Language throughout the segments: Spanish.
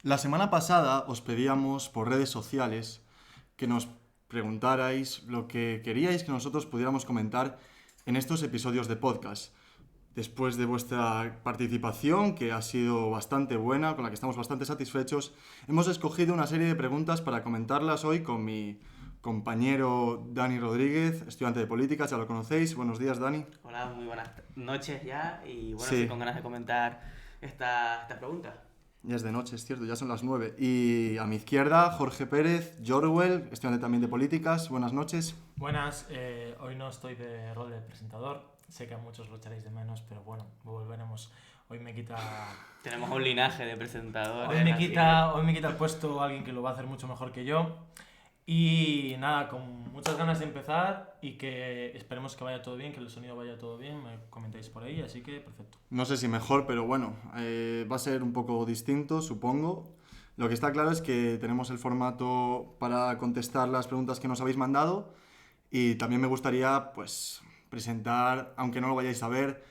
La semana pasada os pedíamos por redes sociales que nos preguntarais lo que queríais que nosotros pudiéramos comentar en estos episodios de podcast. Después de vuestra participación, que ha sido bastante buena, con la que estamos bastante satisfechos, hemos escogido una serie de preguntas para comentarlas hoy con mi compañero Dani Rodríguez, estudiante de políticas, ya lo conocéis. Buenos días, Dani. Hola, muy buenas noches ya y bueno, Sí. sí, con ganas de comentar esta pregunta. Ya es de noche, es cierto, ya son las 9. Y a mi izquierda, Jorge Pérez, Jorwell, estudiante también de políticas. Buenas noches. Buenas, hoy no estoy de rol de presentador. Sé que a muchos lo echaréis de menos, pero bueno, volveremos. Hoy me quita Tenemos un linaje de presentadores. hoy me así quita el puesto alguien que lo va a hacer mucho mejor que yo. Y nada, con muchas ganas de empezar y que esperemos que vaya todo bien, que el sonido vaya todo bien. Me comentáis por ahí, así que perfecto. No sé si mejor, pero bueno, va a ser un poco distinto, supongo. Lo que está claro es que tenemos el formato para contestar las preguntas que nos habéis mandado y también me gustaría, pues, presentar, aunque no lo vayáis a ver,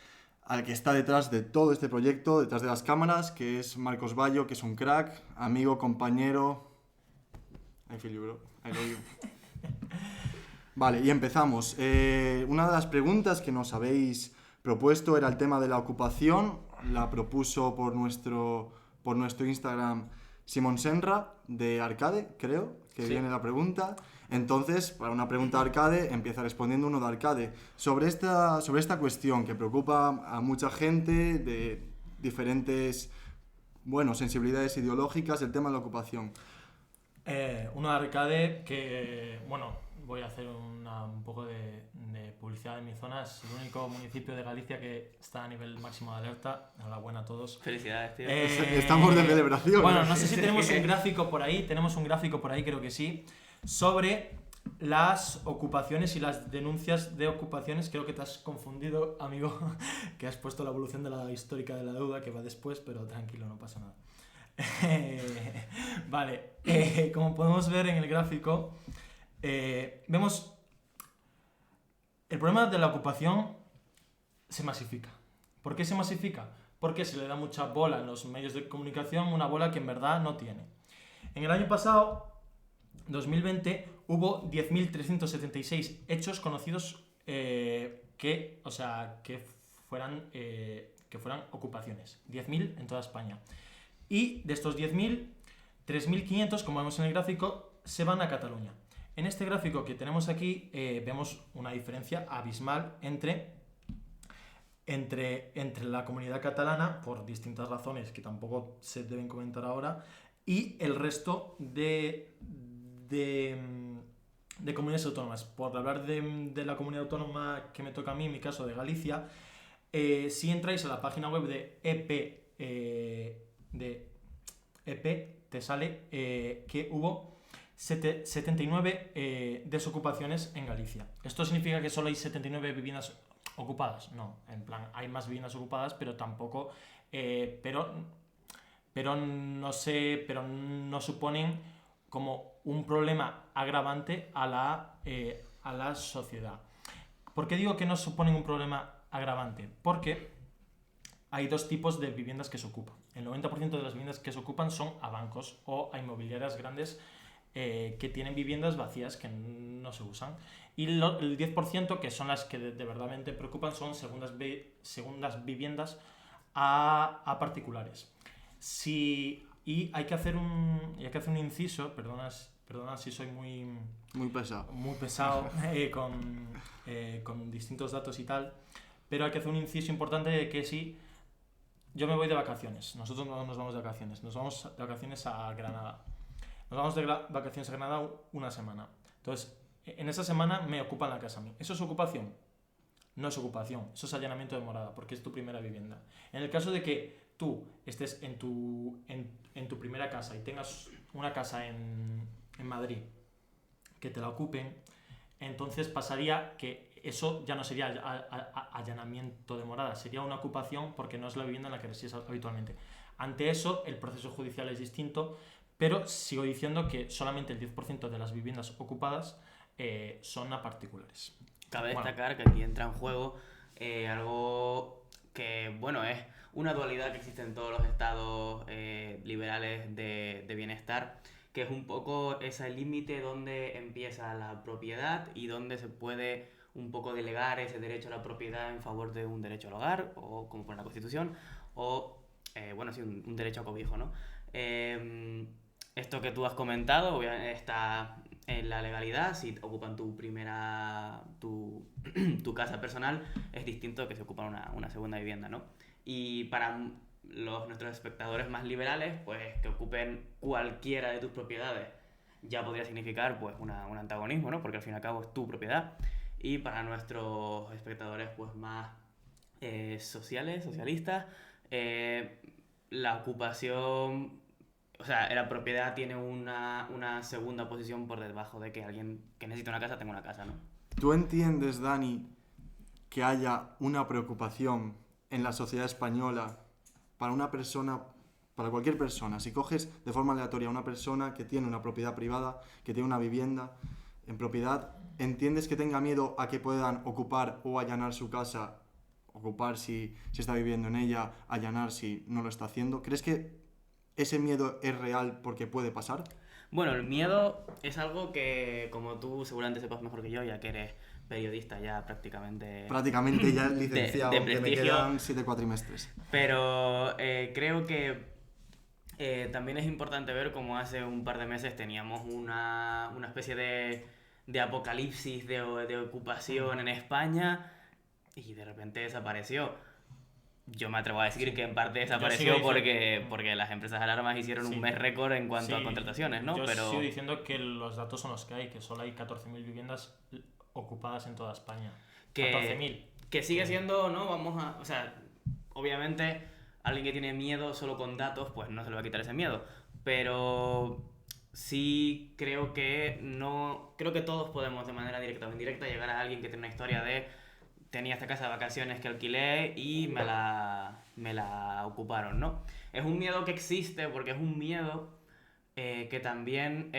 al que está detrás de todo este proyecto, detrás de las cámaras, que es Marcos Bayo, que es un crack, amigo, compañero. I feel you, bro. I love you. Vale, y empezamos. Una de las preguntas que nos habéis propuesto era el tema de la ocupación. La propuso por nuestro Instagram Simón Senra, de Arcade, creo, que Sí. viene la pregunta. Entonces, para una pregunta de Arcade, empieza respondiendo uno de Arcade. Sobre esta cuestión que preocupa a mucha gente de diferentes, sensibilidades ideológicas, el tema de la ocupación. Uno de Arcade que, bueno, voy a hacer un poco de publicidad en mi zona. Es el único municipio de Galicia que está a nivel máximo de alerta. Enhorabuena a todos. Felicidades, tío. Estamos de celebración. Bueno, no sé si tenemos un gráfico por ahí, creo que sí, sobre las ocupaciones y las denuncias de ocupaciones. Creo que te has confundido, amigo, que has puesto la evolución de la histórica de la deuda, que va después, pero tranquilo, no pasa nada. Vale, como podemos ver en el gráfico, vemos el problema de la ocupación se masifica. ¿Por qué se masifica? Porque se le da mucha bola en los medios de comunicación, una bola que en verdad no tiene. En el año pasado, 2020, hubo 10.376 hechos conocidos que fueran ocupaciones. 10.000 en toda España. Y de estos 10.000, 3.500, como vemos en el gráfico, se van a Cataluña. En este gráfico que tenemos aquí vemos una diferencia abismal entre la comunidad catalana, por distintas razones que tampoco se deben comentar ahora, y el resto de comunidades autónomas. Por hablar de la comunidad autónoma que me toca a mí, en mi caso de Galicia, si entráis a la página web de EP, te sale que hubo 79 desocupaciones en Galicia. ¿Esto significa que solo hay 79 viviendas ocupadas? No, en plan, hay más viviendas ocupadas, pero tampoco, pero no suponen como un problema agravante a la sociedad. ¿Por qué digo que no suponen un problema agravante? Porque hay dos tipos de viviendas que se ocupan. El 90% de las viviendas que se ocupan son a bancos o a inmobiliarias grandes que tienen viviendas vacías que no se usan. Y el 10%, que son las que de verdad me preocupan, son segundas viviendas a particulares. Y hay que hacer un inciso, perdona si soy muy pesado. Muy pesado con distintos datos y tal, pero hay que hacer un inciso importante de que si yo me voy de vacaciones, nosotros no nos vamos de vacaciones, nos vamos de vacaciones a Granada. Nos vamos de vacaciones a Granada una semana. Entonces, en esa semana me ocupan la casa a mí. ¿Eso es ocupación? No es ocupación, eso es allanamiento de morada, porque es tu primera vivienda. En el caso de que tú estés en tu primera casa y tengas una casa en Madrid que te la ocupen, entonces pasaría que eso ya no sería allanamiento de morada, sería una ocupación porque no es la vivienda en la que resides habitualmente. Ante eso, el proceso judicial es distinto, pero sigo diciendo que solamente el 10% de las viviendas ocupadas son a particulares. Cabe destacar que aquí entra en juego algo que, bueno, es una dualidad que existe en todos los estados liberales de bienestar, que es un poco ese límite donde empieza la propiedad y donde se puede un poco delegar ese derecho a la propiedad en favor de un derecho al hogar, o como pone la Constitución, o, bueno, sí, un derecho a cobijo, ¿no? Esto que tú has comentado obviamente está en la legalidad. Si ocupan tu casa personal, es distinto que si ocupan una segunda vivienda, ¿no? Y para nuestros espectadores más liberales, pues que ocupen cualquiera de tus propiedades ya podría significar pues un antagonismo, ¿no? Porque al fin y al cabo es tu propiedad. Y para nuestros espectadores pues más socialistas, la ocupación, o sea, la propiedad tiene una segunda posición por debajo de que alguien que necesita una casa tenga una casa, ¿no? ¿Tú entiendes, Dani, que haya una preocupación en la sociedad española para una persona, para cualquier persona? Si coges de forma aleatoria a una persona que tiene una propiedad privada, que tiene una vivienda en propiedad, ¿entiendes que tenga miedo a que puedan ocupar o allanar su casa? Ocupar si está viviendo en ella, allanar si no lo está haciendo. ¿Crees que ese miedo es real porque puede pasar? Bueno, el miedo es algo que, como tú seguramente sepas mejor que yo, ya que eres periodista ya prácticamente... Prácticamente ya licenciado, de aunque me prestigio. quedan 7 cuatrimestres. Pero creo que también es importante ver cómo hace un par de meses teníamos una especie de apocalipsis de ocupación en España y de repente desapareció. Yo me atrevo a decir que en parte desapareció porque las empresas alarmas hicieron un mes récord en cuanto a contrataciones, ¿no? Yo Pero sigo diciendo que los datos son los que hay, que solo hay 14.000 viviendas ocupadas en toda España. 14.000. Que sigue siendo, ¿no? O sea, obviamente alguien que tiene miedo solo con datos, pues no se le va a quitar ese miedo. Pero sí creo que todos podemos de manera directa o indirecta llegar a alguien que tiene una historia de tenía esta casa de vacaciones que alquilé y me la ocuparon, ¿no? Es un miedo que existe porque es un miedo que también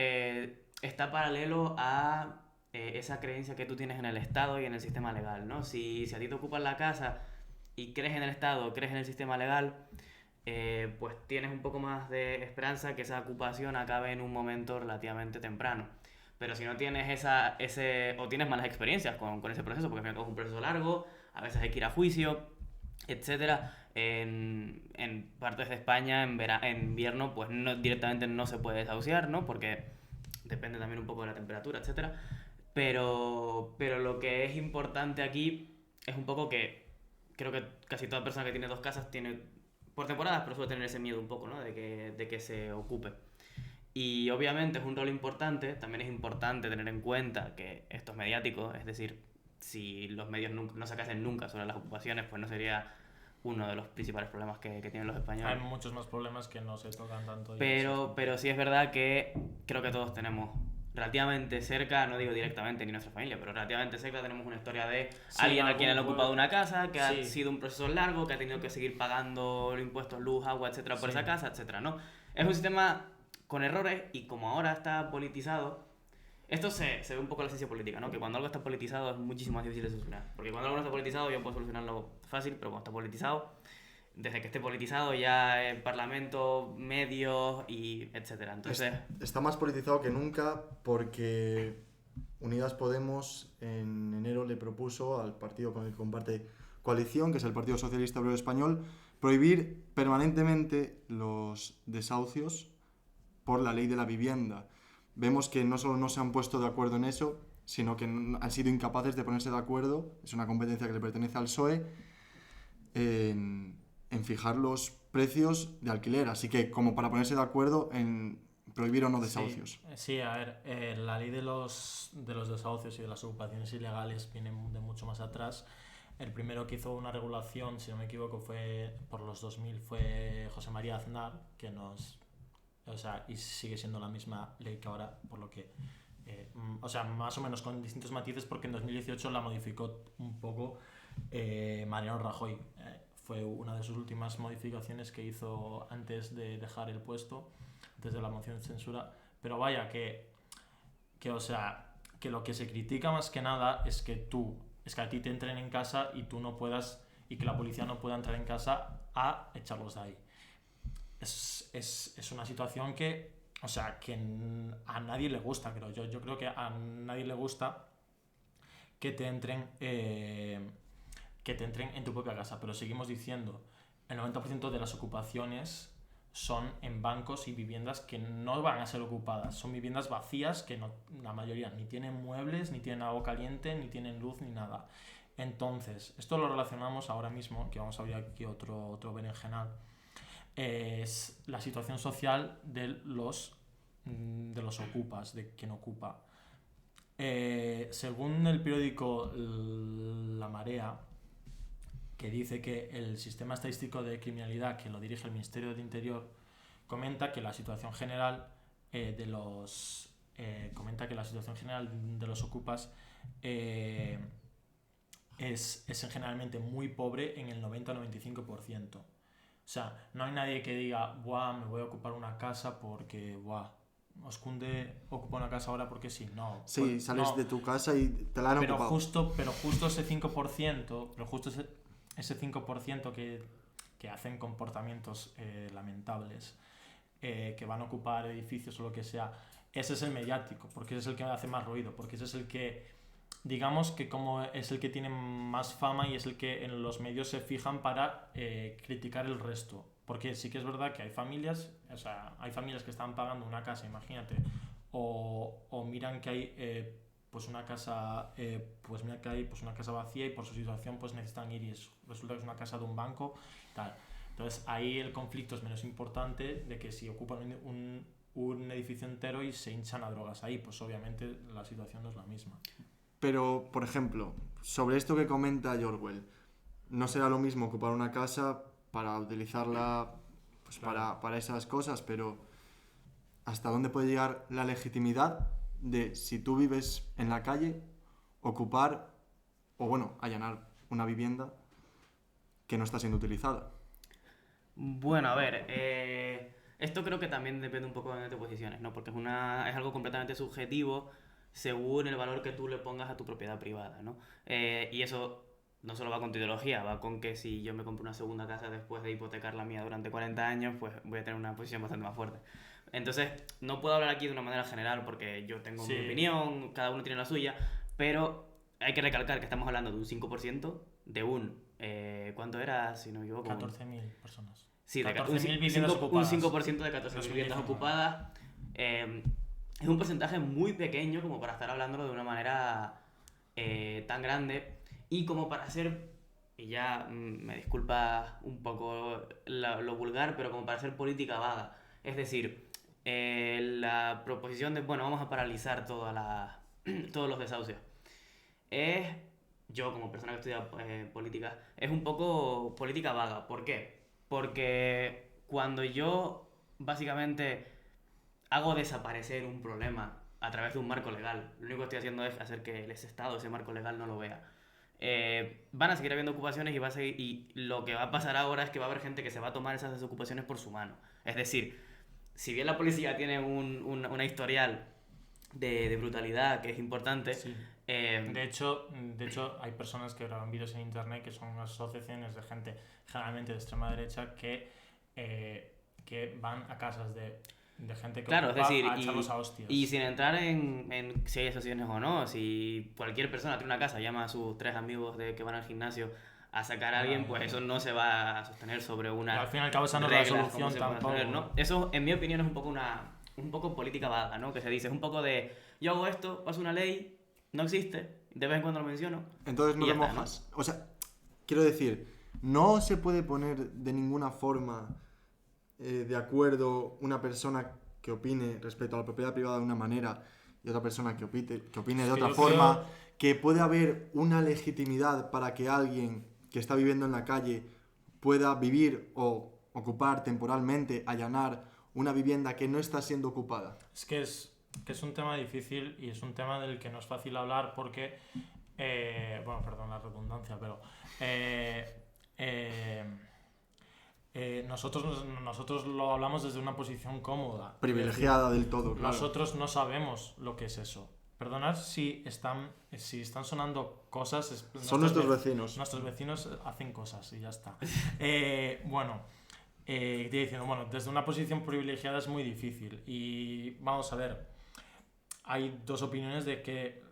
está paralelo a esa creencia que tú tienes en el Estado y en el sistema legal, ¿no? Si a ti te ocupan la casa y crees en el Estado, crees en el sistema legal, pues tienes un poco más de esperanza que esa ocupación acabe en un momento relativamente temprano. Pero si no tienes o tienes malas experiencias con ese proceso, porque al final es un proceso largo, a veces hay que ir a juicio, etcétera. En partes de España, en invierno, pues directamente no se puede desahuciar, ¿no? Porque depende también un poco de la temperatura, etcétera. Pero lo que es importante aquí es un poco que creo que casi toda persona que tiene dos casas tiene, por temporadas, pero suele tener ese miedo un poco, ¿no? De que se ocupe. Y obviamente es un rol importante, también es importante tener en cuenta que esto es mediático, es decir, si los medios no sacasen nunca sobre las ocupaciones, pues no sería uno de los principales problemas que tienen los españoles. Hay muchos más problemas que no se tocan tanto. Pero sí es verdad que creo que todos tenemos relativamente cerca, no digo directamente ni nuestra familia, pero relativamente cerca tenemos una historia de alguien a quien le ha ocupado una casa, que ha sido un proceso largo, que ha tenido que seguir pagando los impuestos, luz, agua, etcétera, por esa casa, etcétera, ¿no? Es un sistema con errores y como ahora está politizado, esto se ve un poco en la ciencia política, ¿no? Que cuando algo está politizado es muchísimo más difícil de solucionar. Porque cuando algo no está politizado yo puedo solucionarlo fácil, pero cuando está politizado, desde que esté politizado ya el parlamento, medios y etcétera. Entonces está más politizado que nunca porque Unidas Podemos en enero le propuso al partido con el que comparte coalición, que es el Partido Socialista Obrero Español, prohibir permanentemente los desahucios por la ley de la vivienda. Vemos que no solo no se han puesto de acuerdo en eso, sino que han sido incapaces de ponerse de acuerdo, es una competencia que le pertenece al PSOE, en fijar los precios de alquiler. Así que como para ponerse de acuerdo en prohibir o no desahucios. Sí, a ver, la ley de los desahucios y de las ocupaciones ilegales viene de mucho más atrás. El primero que hizo una regulación, si no me equivoco, fue por los 2000, fue José María Aznar, que y sigue siendo la misma ley que ahora, por lo que, más o menos con distintos matices, porque en 2018 la modificó un poco Mariano Rajoy. Fue una de sus últimas modificaciones que hizo antes de dejar el puesto, antes de la moción de censura. Pero vaya, que lo que se critica más que nada es que a ti te entren en casa y tú no puedas, y que la policía no pueda entrar en casa a echarlos de ahí. Es una situación que, o sea, que a nadie le gusta, creo yo. Yo creo que a nadie le gusta que te entren en tu propia casa, pero seguimos diciendo, el 90% de las ocupaciones son en bancos y viviendas que no van a ser ocupadas, son viviendas vacías que no, la mayoría ni tienen muebles, ni tienen agua caliente, ni tienen luz, ni nada. Entonces, esto lo relacionamos ahora mismo, que vamos a abrir aquí otro berenjenal, es la situación social de los ocupas, de quien ocupa. Según el periódico La Marea, que dice que el sistema estadístico de criminalidad que lo dirige el Ministerio del Interior comenta que la situación general de los ocupas es generalmente muy pobre en el 90-95%. O sea, no hay nadie que diga, buah, me voy a ocupar una casa porque, buah, Oscunde ocupa una casa ahora porque sí, no. Sí, pues, sales no. de tu casa y te la han ocupado. Pero justo ese 5%, ese 5% que hacen comportamientos lamentables, que van a ocupar edificios o lo que sea, ese es el mediático, porque ese es el que hace más ruido, porque ese es el que, digamos que como es el que tiene más fama y es el que en los medios se fijan para criticar el resto. Porque sí que es verdad que hay familias que están pagando una casa, imagínate, o miran que hay una casa vacía y por su situación pues necesitan ir y resulta que es una casa de un banco y tal. Entonces ahí el conflicto es menos importante de que si ocupan un edificio entero y se hinchan a drogas ahí, pues obviamente la situación no es la misma. Pero, por ejemplo, sobre esto que comenta Yorwell, no será lo mismo ocupar una casa para utilizarla pues, Claro. para esas cosas, pero ¿hasta dónde puede llegar la legitimidad de, si tú vives en la calle, ocupar o, bueno, allanar una vivienda que no está siendo utilizada? Bueno, a ver, esto creo que también depende un poco de dónde te posiciones, ¿no? Porque es algo completamente subjetivo según el valor que tú le pongas a tu propiedad privada, ¿no? Y eso no solo va con tu ideología, va con que si yo me compro una segunda casa después de hipotecar la mía durante 40 años, pues voy a tener una posición bastante más fuerte. Entonces, no puedo hablar aquí de una manera general porque yo tengo mi opinión, cada uno tiene la suya, pero hay que recalcar que estamos hablando de un 5% de ¿cuánto era, si no me equivoco? 14.000 personas. Sí, de 14.000 viviendas ocupadas. Un 5% de 14.000 viviendas ocupadas. Es un porcentaje muy pequeño como para estar hablándolo de una manera tan grande y como para hacer, y ya me disculpa un poco lo vulgar, pero como para hacer política vaga. Es decir, la proposición de, bueno, vamos a paralizar todos los desahucios. Yo como persona que estudia política, es un poco política vaga. ¿Por qué? Porque cuando yo básicamente hago desaparecer un problema a través de un marco legal, lo único que estoy haciendo es hacer que ese Estado, ese marco legal, no lo vea. Van a seguir habibiendo ocupaciones y lo que va a pasar ahora es que va a haber gente que se va a tomar esas desocupaciones por su mano. Es decir, si bien la policía tiene una historial de brutalidad que es importante... Sí. De hecho, hay personas que graban vídeos en internet que son asociaciones de gente generalmente de extrema derecha que van a casas de gente que claro, ocupa, es decir, a echarlos a hostias. y sin entrar en si hay asociaciones o no, si cualquier persona tiene una casa, llama a sus 3 amigos que van al gimnasio a sacar a alguien, pues eso no se va a sostener sobre una... Y al fin y al cabo esa no es la solución tampoco. ¿no? Eso, en mi opinión, es un poco política vaga, ¿no? Que se dice, es un poco de, yo hago esto, paso una ley, no existe, de vez en cuando lo menciono. Entonces no te mojas. ¿No? O sea, quiero decir, no se puede poner de ninguna forma de acuerdo una persona que opine respecto a la propiedad privada de una manera y otra persona que opine de otra forma, que puede haber una legitimidad para que alguien que está viviendo en la calle pueda vivir o ocupar temporalmente, allanar una vivienda que no está siendo ocupada. Es que es un tema difícil y es un tema del que no es fácil hablar porque, bueno, perdón la redundancia, pero nosotros lo hablamos desde una posición cómoda. Privilegiada decir, del todo, claro. Nosotros no sabemos lo que es eso. Perdonad si están sonando cosas. Son nuestros vecinos. Nuestros vecinos hacen cosas y ya está. Bueno, te diciendo, bueno, desde una posición privilegiada es muy difícil. Y vamos a ver, hay dos opiniones de que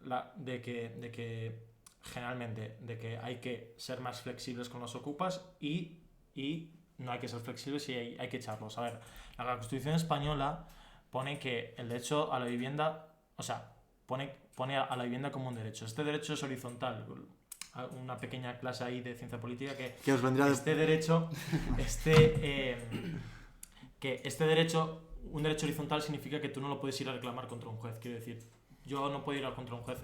generalmente de que hay que ser más flexibles con los ocupas y no hay que ser flexibles y hay que echarlos. A ver, la Constitución española pone que el derecho a la vivienda, o sea, pone a la vivienda como un derecho. Este derecho es horizontal. Una pequeña clase ahí de ciencia política que os vendría este derecho, un derecho horizontal significa que tú no lo puedes ir a reclamar contra un juez. Quiero decir, yo no puedo ir contra un juez.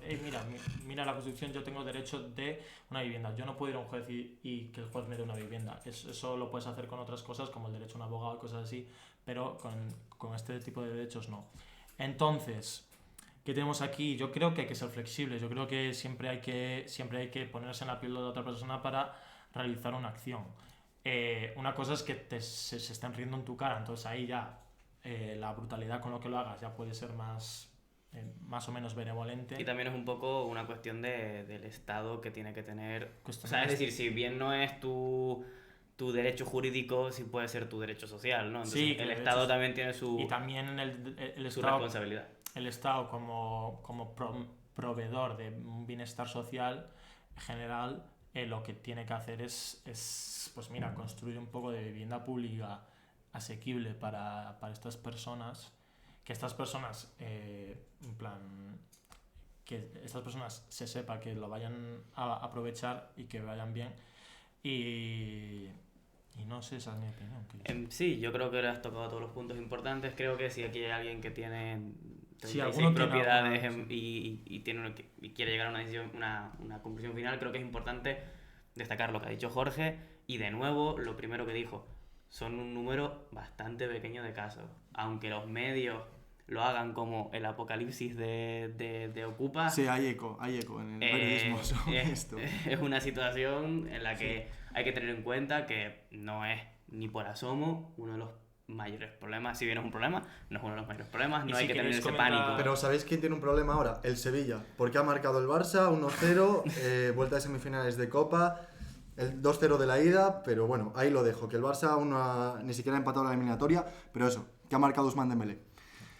Mira la Constitución, yo tengo derecho de una vivienda. Yo no puedo ir a un juez y que el juez me dé una vivienda. Eso lo puedes hacer con otras cosas como el derecho a un abogado y cosas así, pero con este tipo de derechos no. Entonces, ¿qué tenemos aquí? Yo creo que hay que ser flexibles. Yo creo que siempre hay que ponerse en la piel de la otra persona para realizar una acción. Una cosa es que se estén riendo en tu cara, entonces ahí ya la brutalidad con lo que lo hagas ya puede ser más o menos benevolente. Y también es un poco una cuestión del Estado que tiene que tener... Cuestión O sea, es de- decir, si bien no es tu derecho jurídico, sí puede ser tu derecho social, ¿no? Entonces, Sí, que el de Estado hecho- también tiene su Y también el Estado, responsabilidad. el Estado como proveedor de un bienestar social general, lo que tiene que hacer es pues mira, construir un poco de vivienda pública asequible para estas personas, que estas personas, en plan, que estas personas se sepa que lo vayan a aprovechar y que vayan bien. Y no sé, esa es mi opinión. Sí, yo creo que le has tocado todos los puntos importantes. Creo que si aquí hay alguien que tiene Si 36 alguno tiene propiedades alguna, y quiere llegar a una decisión, una conclusión final, creo que es importante destacar lo que ha dicho Jorge y de nuevo lo primero que dijo. Son un número bastante pequeño de casos. Aunque los medios lo hagan como el apocalipsis de Ocupa, Sí, hay eco en el periodismo sobre esto. es una situación en la que hay que tener en cuenta que no es ni por asomo uno de los mayores problemas. Si bien es un problema, no es uno de los mayores problemas, Y no si hay que tener queréis ese comentar- pánico. Pero ¿sabéis quién tiene un problema ahora? El Sevilla. Porque ha marcado el Barça 1-0, vuelta de semifinales de Copa, el 2-0 de la ida, pero bueno, ahí lo dejo. Que el Barça aún ni siquiera ha empatado la eliminatoria, pero eso, que ha marcado Ousmane Dembélé.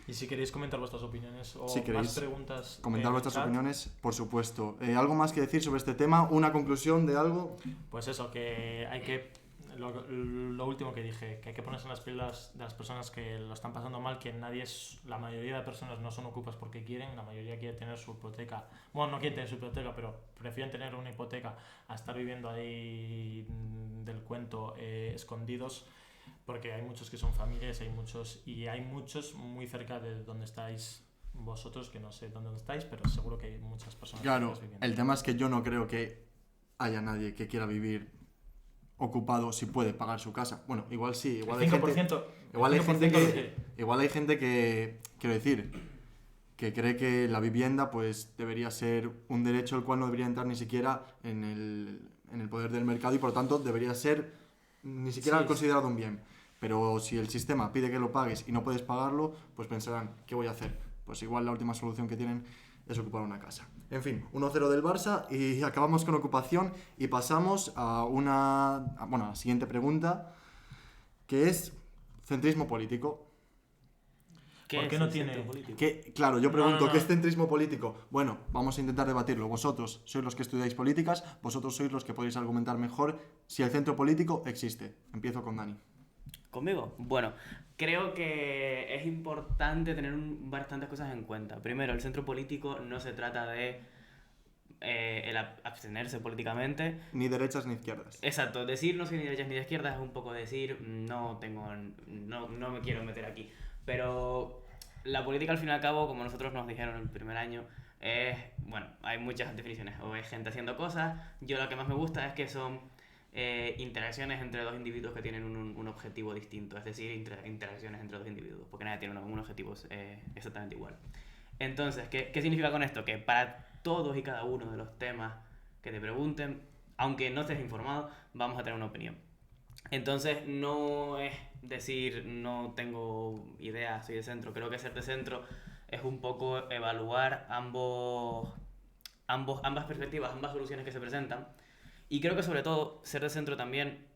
Y si queréis comentar vuestras opiniones o Si queréis más preguntas, comentar en el vuestras chat, opiniones, por supuesto. ¿Algo más que decir sobre este tema? ¿Una conclusión de algo? pues eso, que hay que lo último que dije, que hay que ponerse en las pilas de las personas que lo están pasando mal, que la mayoría de personas no son ocupas porque quieren, la mayoría quiere tener su hipoteca. Bueno, no quieren tener su hipoteca, pero prefieren tener una hipoteca a estar viviendo ahí del cuento escondidos, porque hay muchos que son familias, hay muchos muy cerca de donde estáis vosotros, que no sé dónde estáis, pero seguro que hay muchas personas Claro, cercanas viviendo. el tema es que yo no creo que haya nadie que quiera vivir ocupado si puede pagar su casa. Bueno, igual sí, igual hay El gente... 5%, Igual hay el gente 5% lo que, quiere. igual hay gente que, quiero decir, que cree que la vivienda pues debería ser un derecho el cual no debería entrar ni siquiera en el poder del mercado y por lo tanto debería ser ni siquiera Sí. considerado un bien. Pero si el sistema pide que lo pagues y no puedes pagarlo, pues pensarán, ¿qué voy a hacer? Pues igual la última solución que tienen es ocupar una casa. En fin, 1-0 del Barça y acabamos con ocupación y pasamos a la siguiente pregunta, que es centrismo político. ¿Qué ¿Por qué es no el tiene- centro político? Claro, yo pregunto, no. ¿qué es centrismo político? Bueno, vamos a intentar debatirlo. Vosotros sois los que estudiáis políticas, vosotros sois los que podéis argumentar mejor si el centro político existe. Empiezo con Dani. ¿Conmigo? Bueno, creo que es importante tener bastantes cosas en cuenta. Primero, el centro político no se trata de el abstenerse políticamente. Ni derechas ni izquierdas. Exacto, decir no soy ni de derechas ni de izquierdas es un poco decir no me quiero meter aquí. Pero la política al fin y al cabo, como nosotros nos dijeron en el primer año, hay muchas definiciones. O es gente haciendo cosas. Yo lo que más me gusta es que son interacciones entre dos individuos que tienen un objetivo distinto. Es decir, interacciones entre dos individuos, porque nadie tiene un objetivo exactamente igual. Entonces, ¿qué significa con esto? Que para todos y cada uno de los temas que te pregunten, aunque no estés informado, vamos a tener una opinión. Entonces, no es decir no tengo idea, soy de centro. Creo que ser de centro es un poco evaluar ambas perspectivas, ambas soluciones que se presentan. Y creo que sobre todo ser de centro también,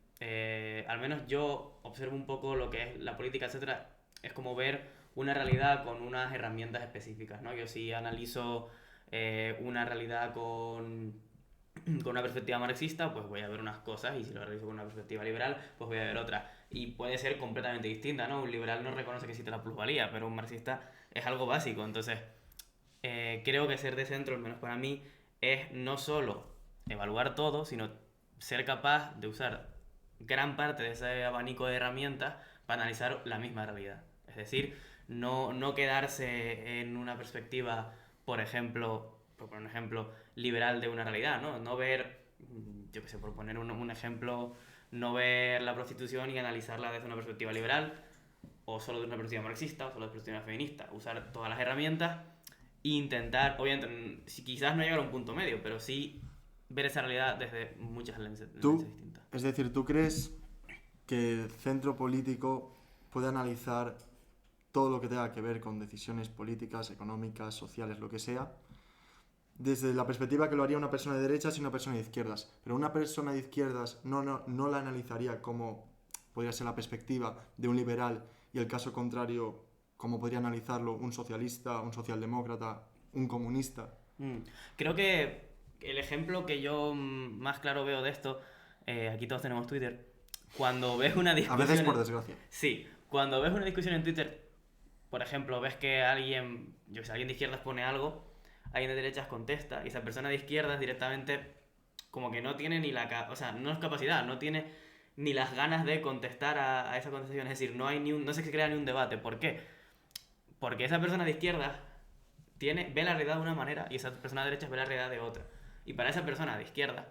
al menos yo observo un poco lo que es la política, etcétera, es como ver una realidad con unas herramientas específicas, ¿no? Yo sí analizo una realidad con una perspectiva marxista, pues voy a ver unas cosas, y si lo realizo con una perspectiva liberal, pues voy a ver otras. Y puede ser completamente distinta, ¿no? Un liberal no reconoce que existe la plusvalía, pero un marxista es algo básico. Entonces, creo que ser de centro, al menos para mí, es no solo evaluar todo, sino ser capaz de usar gran parte de ese abanico de herramientas para analizar la misma realidad. Es decir, no quedarse en una perspectiva, por ejemplo, por poner un ejemplo, liberal de una realidad, ¿no? No ver, yo qué sé, por poner un ejemplo, no ver la prostitución y analizarla desde una perspectiva liberal, o solo desde una perspectiva marxista, o solo desde una perspectiva feminista. Usar todas las herramientas e intentar, obviamente, quizás no llegar a un punto medio, pero sí ver esa realidad desde muchas lenses distintas. Es decir, ¿tú crees que el centro político puede analizar todo lo que tenga que ver con decisiones políticas, económicas, sociales, lo que sea, desde la perspectiva que lo haría una persona de derechas y una persona de izquierdas? Pero una persona de izquierdas no la analizaría como podría ser la perspectiva de un liberal, y el caso contrario, como podría analizarlo un socialista, un socialdemócrata, un comunista. Creo que el ejemplo que yo más claro veo de esto, aquí todos tenemos Twitter, cuando ves una A discusión... veces por desgracia. Sí, cuando ves una discusión en Twitter, por ejemplo, ves que alguien de izquierdas pone algo, alguien de derechas contesta, y esa persona de izquierdas directamente como que no tiene ni o sea, no es capacidad, no tiene ni las ganas de contestar a esa contestación. Es decir, no se crea ni un debate. ¿Por qué? Porque esa persona de izquierdas ve la realidad de una manera y esa persona de derechas ve la realidad de otra. Y para esa persona de izquierda,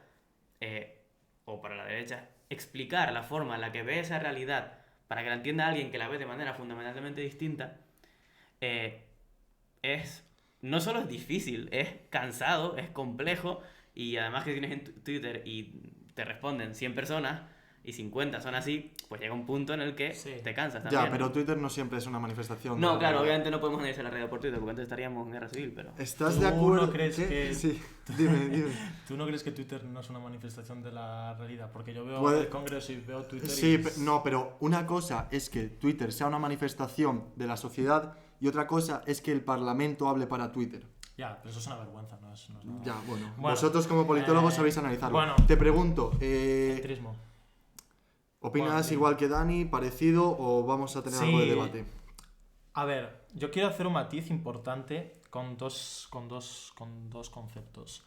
o para la derecha, explicar la forma en la que ve esa realidad para que la entienda alguien que la ve de manera fundamentalmente distinta, no solo es difícil, es cansado, es complejo, y además que tienes en Twitter y te responden 100 personas y 50 son así, pues llega un punto en el que te cansas también. Ya, pero Twitter no siempre es una manifestación. No, claro, obviamente no podemos analizar la realidad por Twitter, porque antes estaríamos en guerra civil, pero... ¿Estás de acuerdo? ¿Tú no crees que... Sí, dime. ¿Tú no crees que Twitter no es una manifestación de la realidad? Porque yo veo Puede... el Congreso y veo Twitter sí, y... no, pero una cosa es que Twitter sea una manifestación de la sociedad y otra cosa es que el Parlamento hable para Twitter. Ya, pero eso es una vergüenza, no es nada. Ya, bueno. Vosotros como politólogos sabéis analizarlo. Bueno, te pregunto, centrismo. ¿opinas igual que Dani, parecido, o vamos a tener algo de debate? A ver, yo quiero hacer un matiz importante con dos conceptos.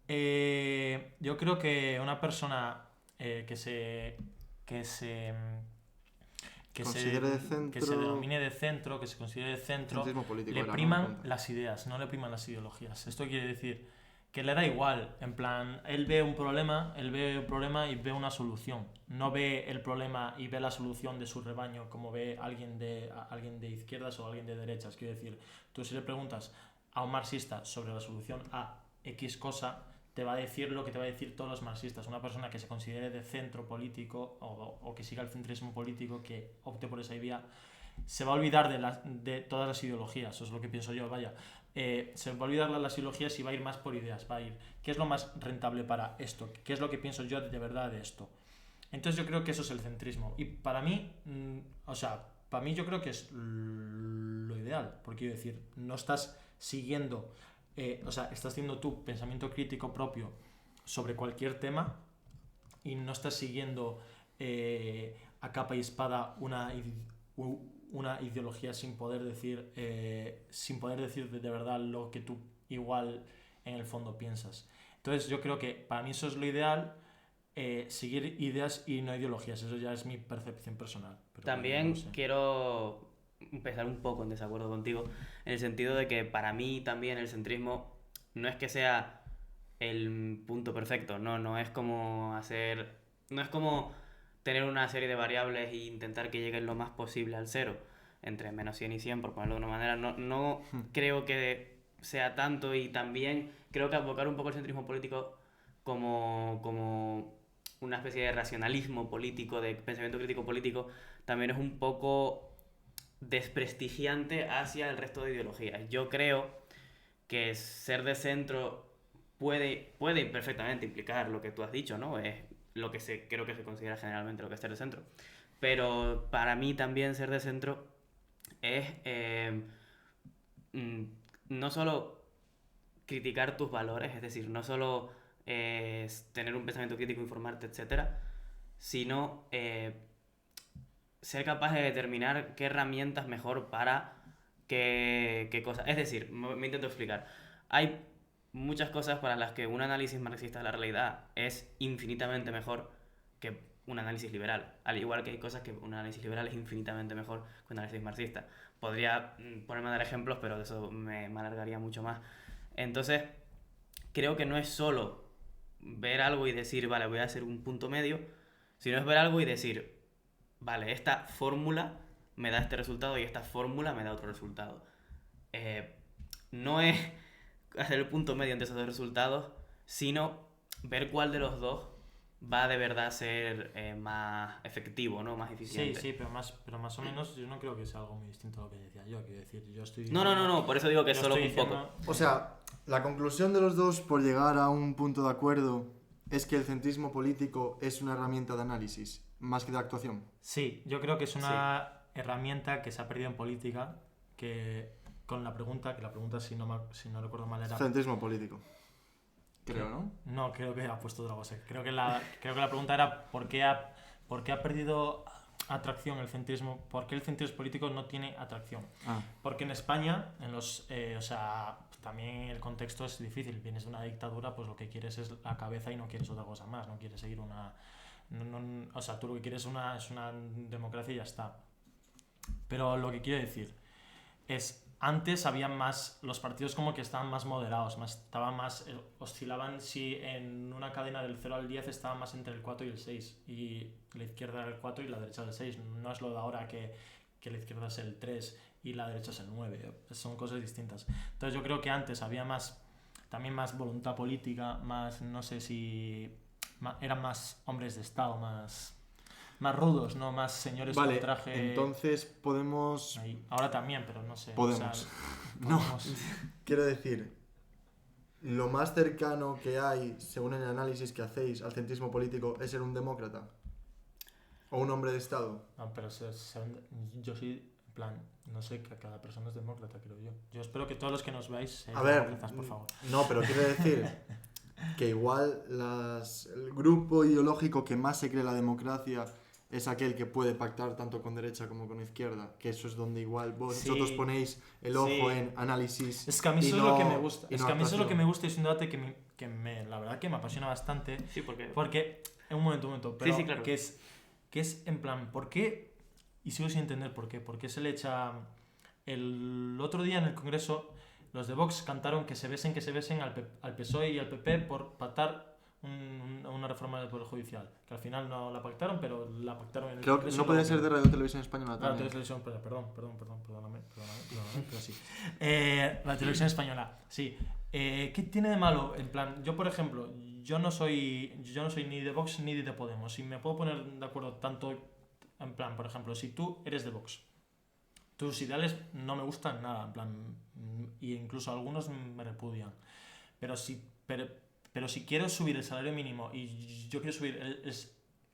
Yo creo que una persona que se denomine de centro, que se considere de centro, le priman las ideas, no le priman las ideologías. Esto quiere decir que le da igual, en plan, él ve un problema y ve una solución. No ve el problema y ve la solución de su rebaño como ve alguien de izquierdas o alguien de derechas. Quiero decir, tú si le preguntas a un marxista sobre la solución a X cosa, te va a decir lo que te va a decir todos los marxistas. Una persona que se considere de centro político o que siga el centrismo político, que opte por esa vía, se va a olvidar de todas las ideologías. Eso es lo que pienso yo, vaya. Se va a olvidar las ideologías y va a ir más por ideas. Va a ir, ¿qué es lo más rentable para esto? ¿Qué es lo que pienso yo de verdad de esto? Entonces yo creo que eso es el centrismo. Y para mí, yo creo que es lo ideal. Porque quiero decir, no estás siguiendo... estás haciendo tu pensamiento crítico propio sobre cualquier tema y no estás siguiendo a capa y espada una ideología sin poder decir de verdad lo que tú igual en el fondo piensas. Entonces yo creo que para mí eso es lo ideal, seguir ideas y no ideologías. Eso ya es mi percepción personal. Pero también no sé. Quiero empezar un poco en desacuerdo contigo, en el sentido de que para mí también el centrismo no es que sea el punto perfecto, no es como tener una serie de variables e intentar que lleguen lo más posible al cero, entre menos 100 y 100, por ponerlo de una manera. No creo que sea tanto, y también creo que abocar un poco el centrismo político como una especie de racionalismo político, de pensamiento crítico político, también es un poco desprestigiante hacia el resto de ideologías. Yo creo que ser de centro puede perfectamente implicar lo que tú has dicho, ¿no? Es lo que creo que se considera generalmente lo que es ser de centro. Pero para mí también ser de centro es no solo criticar tus valores, es decir, no solo tener un pensamiento crítico, informarte, etcétera, sino ser capaz de determinar qué herramientas mejor para qué cosas. Es decir, me intento explicar. Hay muchas cosas para las que un análisis marxista de la realidad es infinitamente mejor que un análisis liberal. Al igual que hay cosas que un análisis liberal es infinitamente mejor que un análisis marxista. Podría ponerme a dar ejemplos, pero de eso me alargaría mucho más. Entonces, creo que no es solo ver algo y decir, vale, voy a hacer un punto medio, sino es ver algo y decir, vale, esta fórmula me da este resultado y esta fórmula me da otro resultado. No es hacer el punto medio entre esos dos resultados, sino ver cuál de los dos va de verdad a ser más efectivo, ¿no? Más eficiente. Sí, pero más o menos yo no creo que sea algo muy distinto a lo que decía yo. Quiero decir, yo estoy... No, por eso digo que yo solo estoy un poco. O sea, la conclusión de los dos, por llegar a un punto de acuerdo, es que el centrismo político es una herramienta de análisis, más que de actuación. Sí, yo creo que es una herramienta que se ha perdido en política, que con la pregunta, si no recuerdo mal era... Centrismo político. Creo, ¿no? No, creo que ha puesto otra cosa. Creo que la pregunta era ¿por qué ha perdido atracción el centrismo? ¿Por qué el centrismo político no tiene atracción? Porque en España, o sea, también el contexto es difícil. Vienes de una dictadura, pues lo que quieres es la cabeza y no quieres otra cosa más. No quieres seguir una... o sea, tú lo que quieres es una democracia y ya está. Pero lo que quiero decir es... Antes había más, los partidos como que estaban más moderados, oscilaban, si en una cadena del 0 al 10 estaban más entre el 4 y el 6, y la izquierda era el 4 y la derecha el 6, no es lo de ahora que la izquierda es el 3 y la derecha es el 9, son cosas distintas. Entonces yo creo que antes había también más voluntad política, más, no sé si, eran más hombres de Estado, más rudos, ¿no? Más señores vale, con traje. Entonces podemos... Ahí. Ahora también, pero no sé. Podemos. O sea, No, quiero decir, lo más cercano que hay, según el análisis que hacéis, al centrismo político es ser un demócrata. O un hombre de Estado. No, pero yo soy, en plan, no sé, que cada persona es demócrata, creo yo. Yo espero que todos los que nos veáis sean demócratas, por favor. No, pero quiero decir que igual el grupo ideológico que más se cree la democracia es aquel que puede pactar tanto con derecha como con izquierda, que eso es donde igual vosotros ponéis el ojo en análisis. Es que a mí eso es lo que me gusta. Es que a mí eso es lo que me gusta y es un debate la verdad que me apasiona bastante. Sí, porque un momento, pero sí, claro. que es en plan, ¿por qué? Y sigo sin entender por qué. ¿Por qué se le echa? El otro día en el Congreso los de Vox cantaron que se besen al PSOE y al PP por pactar una reforma del Poder Judicial, que al final no la pactaron, pero la pactaron en el Creo que no puede ser de Radio Televisión Española también. Televisión, perdóname, pero sí. La Televisión Española, sí. ¿Qué tiene de malo? En plan, yo por ejemplo, yo no soy ni de Vox ni de Podemos, y me puedo poner de acuerdo tanto, en plan, por ejemplo, si tú eres de Vox, tus ideales no me gustan nada, en plan, y incluso algunos me repudian, pero si quiero subir el salario mínimo y yo quiero subir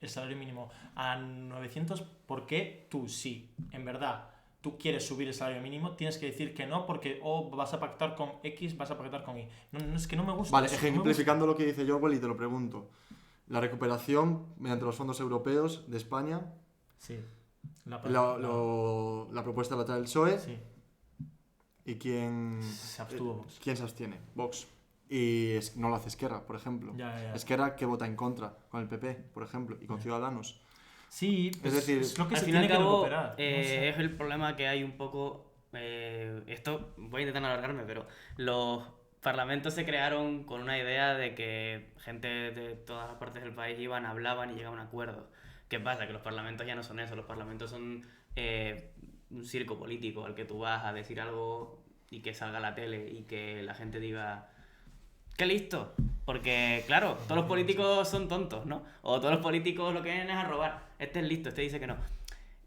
el salario mínimo a 900, ¿por qué tú, si en verdad tú quieres subir el salario mínimo, tienes que decir que no porque vas a pactar con X, vas a pactar con Y? No, es que no me gusta. Vale, ejemplificando lo que dice Jorwell, y te lo pregunto. La recuperación mediante los fondos europeos de España. Sí. La propuesta la trae el PSOE. Sí. ¿Y quién se abstuvo? Vox. ¿Quién se abstiene? Vox. Y no lo hace Esquerra, por ejemplo. Ya. Esquerra que vota en contra con el PP, por ejemplo, y con Ciudadanos. Sí, es decir, es lo que al se fin y al tiene que cabo, recuperar. Es el problema que hay un poco. Esto voy a intentar alargarme, pero los parlamentos se crearon con una idea de que gente de todas las partes del país hablaban y llegaban a acuerdos. ¿Qué pasa? Que los parlamentos ya no son eso, los parlamentos son un circo político al que tú vas a decir algo y que salga a la tele y que la gente diga ¡qué listo! Porque, claro, todos los políticos son tontos, ¿no? O todos los políticos lo que vienen es a robar. Este es listo, este dice que no.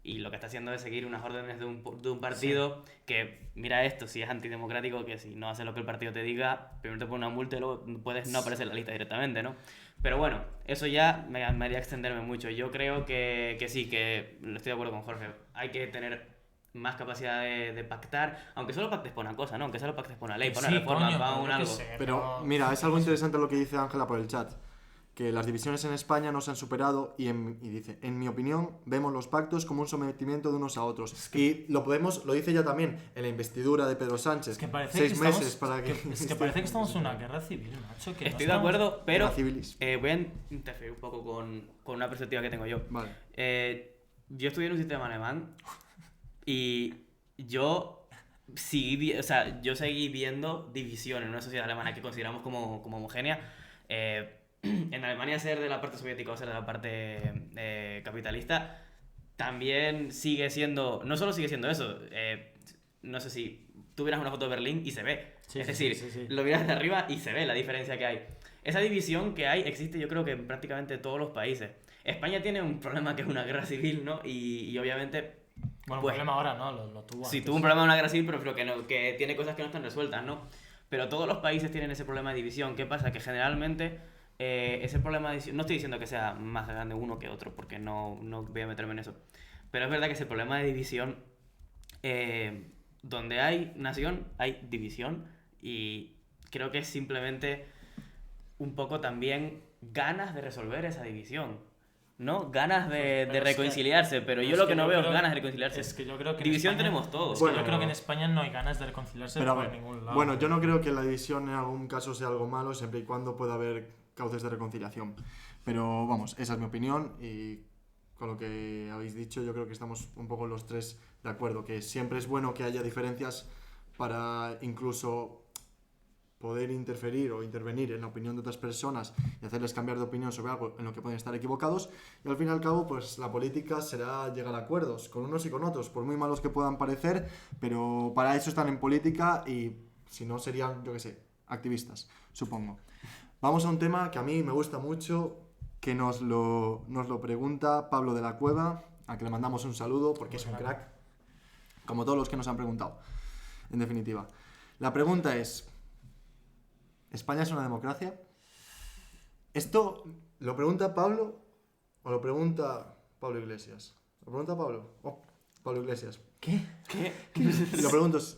y lo que está haciendo es seguir unas órdenes de un partido que, mira esto, si es antidemocrático, que si no haces lo que el partido te diga, primero te pone una multa y luego puedes no aparecer en la lista directamente, ¿no? Pero bueno, eso ya me haría extenderme mucho. Yo creo que sí, que estoy de acuerdo con Jorge. Hay que tener más capacidad de pactar, aunque solo pactes por una cosa, ¿no? Aunque solo pactes por una ley, por una reforma, para un algo. Pero mira, es algo interesante lo que dice Ángela por el chat, que las divisiones en España no se han superado y dice, en mi opinión, vemos los pactos como un sometimiento de unos a otros. Y lo dice ella también, en la investidura de Pedro Sánchez. Es que parece 6 que meses estamos, para que... es que parece que estamos en una guerra civil, macho. Que Estoy no de acuerdo, pero Guerra voy a interferir un poco con una perspectiva que tengo yo. Vale. Yo estudié en un sistema alemán y yo yo seguí viendo división en una sociedad alemana que consideramos como homogénea. En Alemania ser de la parte soviética o ser de la parte capitalista también sigue siendo, no solo sigue siendo eso, no sé si tú miras una foto de Berlín y se ve, es decir, lo miras de arriba y se ve la diferencia que hay. Esa división que hay existe yo creo que en prácticamente todos los países. España tiene un problema que es una guerra civil, ¿no? Y obviamente... Bueno, pues, un problema ahora no, lo tuvo antes. Sí, tuvo un problema de una guerra civil, pero que tiene cosas que no están resueltas, ¿no? Pero todos los países tienen ese problema de división. ¿Qué pasa? Que generalmente ese problema de división... No estoy diciendo que sea más grande uno que otro, porque no voy a meterme en eso. Pero es verdad que ese problema de división... donde hay nación, hay división. Y creo que es simplemente un poco también ganas de resolver esa división. ¿No? Ganas de reconciliarse, pero yo lo que no veo es ganas de reconciliarse. Es que yo creo que división España, tenemos todos. Bueno, yo creo que en España no hay ganas de reconciliarse por ningún lado. Bueno, yo no creo que la división en algún caso sea algo malo, siempre y cuando pueda haber cauces de reconciliación. Pero vamos, esa es mi opinión y con lo que habéis dicho yo creo que estamos un poco los tres de acuerdo, que siempre es bueno que haya diferencias para incluso poder interferir o intervenir en la opinión de otras personas y hacerles cambiar de opinión sobre algo en lo que pueden estar equivocados, y al fin y al cabo pues la política será llegar a acuerdos con unos y con otros, por muy malos que puedan parecer, pero para eso están en política y si no serían, yo qué sé, activistas, supongo. Vamos a un tema que a mí me gusta mucho, que nos lo pregunta Pablo de la Cueva, a que le mandamos un saludo porque es un crack, como todos los que nos han preguntado, en definitiva. La pregunta es: ¿España es una democracia? ¿Esto lo pregunta Pablo o lo pregunta Pablo Iglesias? ¿Lo pregunta Pablo? Oh, Pablo Iglesias. ¿Qué? Lo pregunto si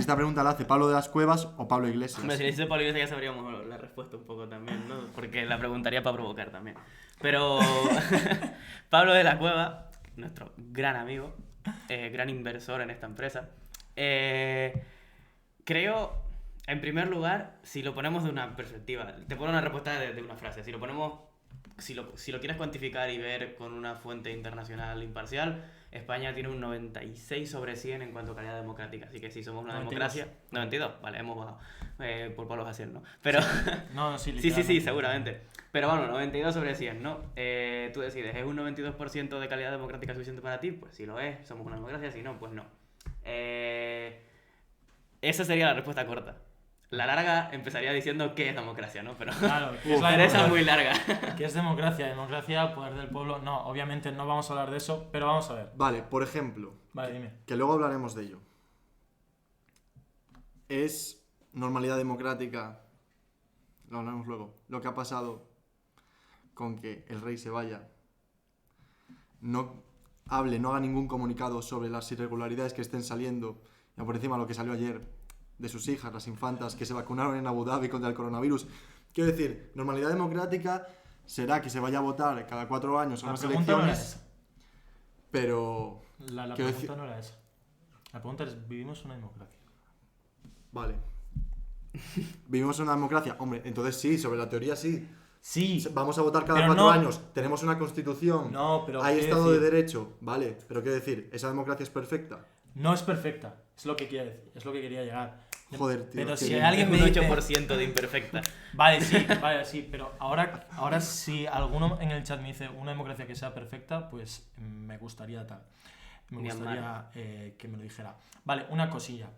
esta pregunta la hace Pablo de las Cuevas o Pablo Iglesias. Hombre, si le dice Pablo Iglesias ya sabríamos la respuesta un poco también, ¿no? Porque la preguntaría para provocar también. Pero Pablo de la Cueva, nuestro gran amigo, gran inversor en esta empresa, creo, en primer lugar, si lo ponemos de una perspectiva, te pongo una respuesta de una frase, si lo ponemos, si lo quieres cuantificar y ver con una fuente internacional imparcial, España tiene un 96 sobre 100 en cuanto a calidad democrática, así que si somos una 92. democracia... 92, vale, hemos bajado por Pablo Hasél, ¿no? Pero... No, sí, sí, seguramente. Pero bueno, 92 sobre 100, ¿no? Tú decides, ¿es un 92% de calidad democrática suficiente para ti? Pues si lo es, somos una democracia, si no, pues no. Esa sería la respuesta corta. La larga empezaría diciendo qué es democracia, ¿no? Pero claro, es esa es muy larga. ¿Qué es democracia? Democracia, poder del pueblo. No, obviamente no vamos a hablar de eso, pero vamos a ver. Vale, por ejemplo, Vale, dime. que luego hablaremos de ello. ¿Es normalidad democrática? Lo hablaremos luego. Lo que ha pasado con que el rey se vaya, no haga ningún comunicado sobre las irregularidades que estén saliendo, y por encima lo que salió ayer de sus hijas, las infantas que se vacunaron en Abu Dhabi contra el coronavirus. Quiero decir, normalidad democrática será que se vaya a votar cada 4 años a unas elecciones, pero... La pregunta no era esa. La pregunta es, ¿vivimos una democracia? Vale. ¿Vivimos una democracia? Hombre, entonces sí, sobre la teoría sí. Sí. Vamos a votar cada 4 años. Tenemos una constitución. No, pero hay Estado de Derecho. Vale, pero quiero decir, ¿esa democracia es perfecta? No es perfecta. Es lo que quiero decir. Es lo que quería llegar. Joder, tío. Pero si alguien me un dice... 8% de imperfecta. Vale, sí, pero ahora si alguno en el chat me dice una democracia que sea perfecta, pues me gustaría tal. Me gustaría que me lo dijera. Vale, una cosilla.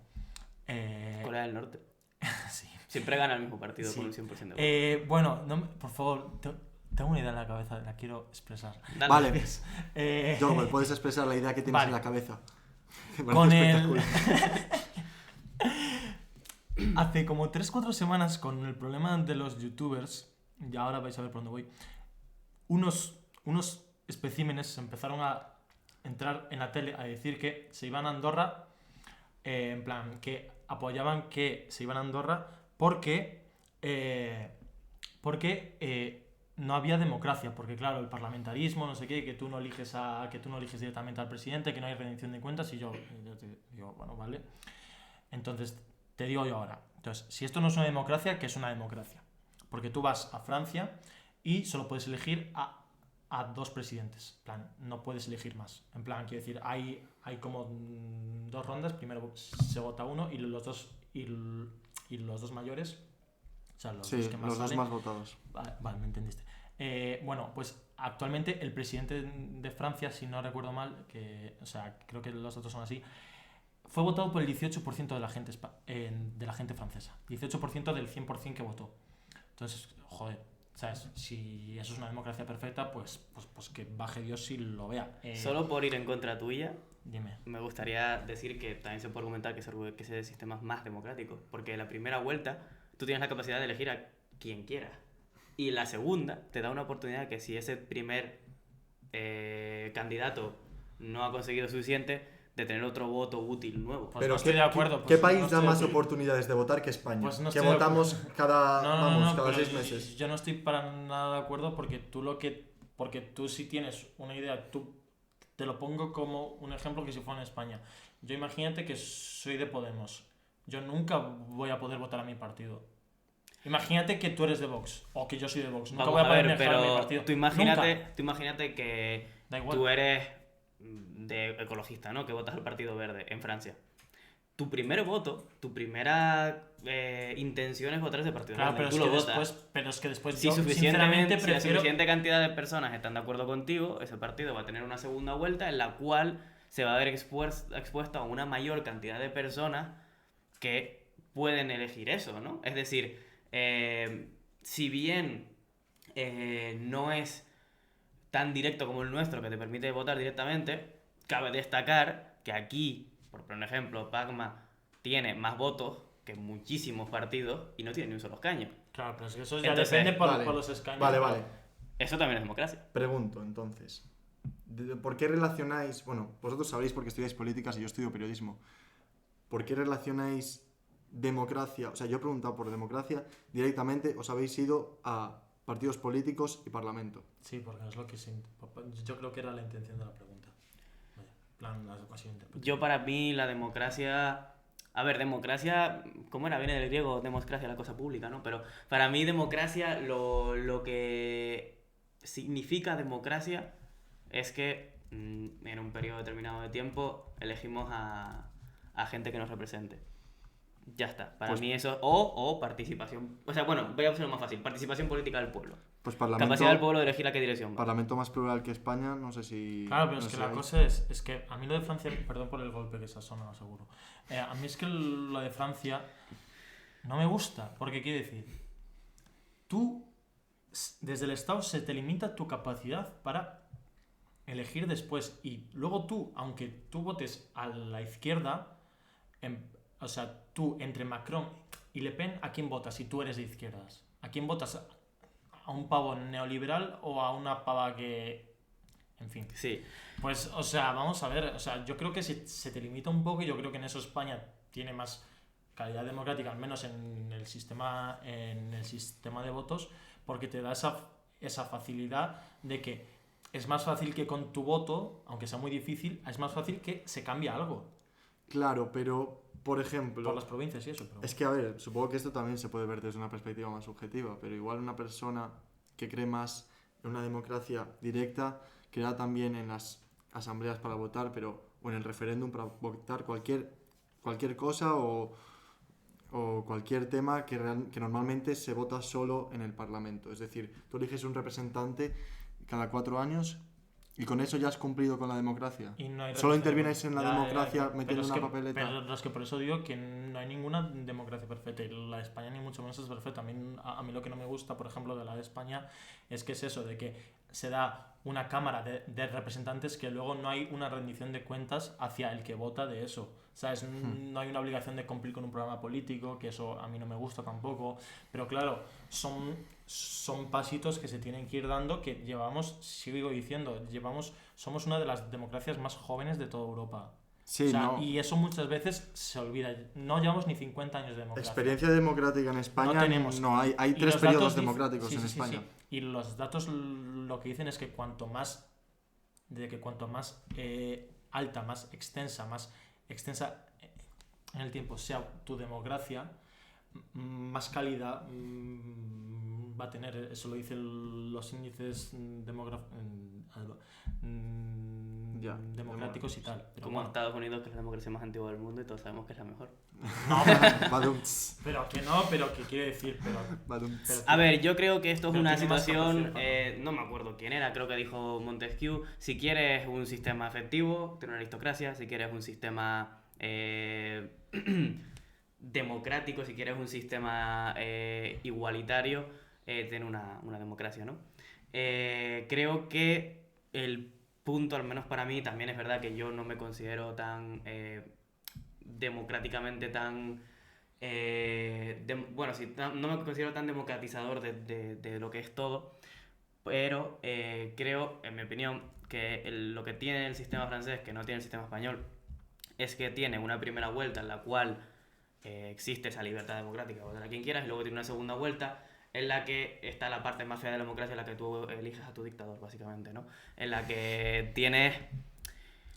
Corea del Norte. Sí. Siempre gana el mismo partido Sí. con un 100% de votos. Bueno, por favor, tengo una idea en la cabeza, la quiero expresar. Dale. Vale, Gracias. Jorge, puedes expresar la idea que tienes Vale. en la cabeza. Me parece Con el... espectacular. Hace como 3-4 semanas, con el problema de los youtubers, y ahora vais a ver por dónde voy, unos especímenes empezaron a entrar en la tele a decir que se iban a Andorra, en plan, que apoyaban que se iban a Andorra porque no había democracia, porque claro, el parlamentarismo, no sé qué, que tú no eliges directamente al presidente, que no hay rendición de cuentas, y yo te digo, bueno, vale. Entonces, te digo yo ahora, entonces, si esto no es una democracia, ¿qué es una democracia? Porque tú vas a Francia y solo puedes elegir a 2 presidentes, en plan, no puedes elegir más. En plan, quiero decir, hay como 2 rondas, primero se vota uno y los dos mayores, o sea, los dos que más los dos salen, más votados. Vale, me entendiste. Bueno, pues actualmente el presidente de Francia, si no recuerdo mal, o sea, creo que los otros son así, fue votado por el 18% de la gente francesa. 18% del 100% que votó. Entonces, joder, ¿sabes? Si eso es una democracia perfecta, pues que baje Dios si lo vea. Solo por ir en contra tuya, Dime. me gustaría decir que también se puede argumentar que ese sistema es más democrático, porque en la primera vuelta tú tienes la capacidad de elegir a quien quieras. Y la segunda te da una oportunidad que si ese primer candidato no ha conseguido suficiente, de tener otro voto útil nuevo. Pues Pero no estoy de acuerdo. ¿qué Pues país no da estoy de más acuerdo. oportunidades de votar que España? Pues no que estoy de votamos cada, cada pero 6 meses. yo no estoy para nada de acuerdo porque tú si tienes una idea, tú te lo pongo como un ejemplo que si fuera en España. Yo imagínate que soy de Podemos. Yo nunca voy a poder votar a mi partido. Imagínate que tú eres de Vox o que yo soy de Vox. Nunca Vamos voy a poder ver, dejar a mi pero partido. tú imagínate que Da igual. tú eres de ecologista, ¿no? Que votas al Partido Verde en Francia. Tu primer voto, tu primera intención es votar ese Partido Claro, Verde. pero Tú es, lo que votas. después Si yo sinceramente la prefiero... suficiente cantidad de personas están de acuerdo contigo, ese partido va a tener una segunda vuelta en la cual se va a ver expuesto a una mayor cantidad de personas que pueden elegir eso, ¿no? Es decir, si bien no es tan directo como el nuestro que te permite votar directamente, cabe destacar que aquí, por poner un ejemplo, Pacma tiene más votos que muchísimos partidos y no tiene ni un solo escaño. Claro, pero es que eso ya Entonces, depende por vale, los escaños. Vale. Eso también es democracia. Pregunto, entonces. ¿Por qué relacionáis... Bueno, vosotros sabréis porque estudiáis políticas y yo estudio periodismo. ¿Por qué relacionáis democracia? O sea, yo he preguntado por democracia directamente, os habéis ido a partidos políticos y parlamento. Sí, porque es lo que yo creo que era la intención de la pregunta. Vaya, plan, la ocasión interpretativa. Yo para mí la democracia... A ver, democracia, ¿cómo era? Viene del griego, democracia, la cosa pública, ¿no? Pero para mí democracia, lo que significa democracia es que en un periodo determinado de tiempo elegimos a gente que nos represente. Ya está. Para Pues- mí eso... O participación... O sea, bueno, voy a hacerlo más fácil. Participación política del pueblo. Pues Capacidad del pueblo de elegir a qué dirección va. parlamento más plural que España, no sé si... Claro, pero no es que sé la ahí. cosa es que a mí lo de Francia, perdón por el golpe que se ha sonado seguro, a mí es que lo de Francia no me gusta, porque quiere decir, tú, desde el Estado se te limita tu capacidad para elegir después y luego tú, aunque tú votes a la izquierda, o sea, tú entre Macron y Le Pen, ¿a quién votas si tú eres de izquierdas? ¿A quién votas? ¿A un pavo neoliberal o a una pava que... En fin. Sí. Pues, o sea, vamos a ver, o sea, yo creo que se te limita un poco y yo creo que en eso España tiene más calidad democrática, al menos en el sistema de votos, porque te da esa facilidad de que es más fácil que con tu voto, aunque sea muy difícil, es más fácil que se cambie algo. Claro, pero, por ejemplo... Por las provincias y eso. Pero... Es que, a ver, supongo que esto también se puede ver desde una perspectiva más subjetiva, pero igual una persona que cree más en una democracia directa, crea también en las asambleas para votar, o en el referéndum para votar cualquier cosa o cualquier tema que normalmente se vota solo en el Parlamento. Es decir, tú eliges un representante cada 4 años Y con eso ya has cumplido con la democracia. Y no hay Solo representación. intervienes en la Ya, democracia pero metiendo es una que- papeleta. Pero es que por eso digo que no hay ninguna democracia perfecta. Y la de España ni mucho menos es perfecta. A mí lo que no me gusta, por ejemplo, de la de España es que es eso, de que se da una cámara de representantes que luego no hay una rendición de cuentas hacia el que vota de eso. ¿Sabes? No hay una obligación de cumplir con un programa político, que eso a mí no me gusta tampoco. Pero claro, son pasitos que se tienen que ir dando, que llevamos, sigo diciendo, somos una de las democracias más jóvenes de toda Europa. Sí, O sea, no. y eso muchas veces se olvida. No llevamos ni 50 años de democracia. Experiencia democrática en España No tenemos. no hay. Hay Y 3 los periodos datos democráticos sí, en sí, sí, España. sí. Y los datos lo que dicen es que cuanto más alta, más extensa en el tiempo sea tu democracia, más calidad va a tener. Eso lo dicen los índices Ya, democráticos y tal. Pero Como bueno, Estados Unidos, que es la democracia más antigua del mundo y todos sabemos que es la mejor. no, Badumts, pero que quiere decir, badumts. pero A ver, yo creo que esto es Pero una tiene más situación, capacidad, no me acuerdo quién era, creo que dijo Montesquieu, si quieres un sistema efectivo, ten una aristocracia, si quieres un sistema democrático, si quieres un sistema igualitario, ten una democracia, ¿no? Creo que el punto, al menos para mí, también es verdad que yo no me considero tan democráticamente tan... bueno, sí, no me considero tan democratizador de lo que es todo, pero creo, en mi opinión, que lo que tiene el sistema francés, que no tiene el sistema español, es que tiene una primera vuelta en la cual existe esa libertad democrática, votar a quien quieras, y luego tiene una segunda vuelta en la que está la parte más fea de la democracia, en la que tú eliges a tu dictador, básicamente, ¿no? En la que tienes...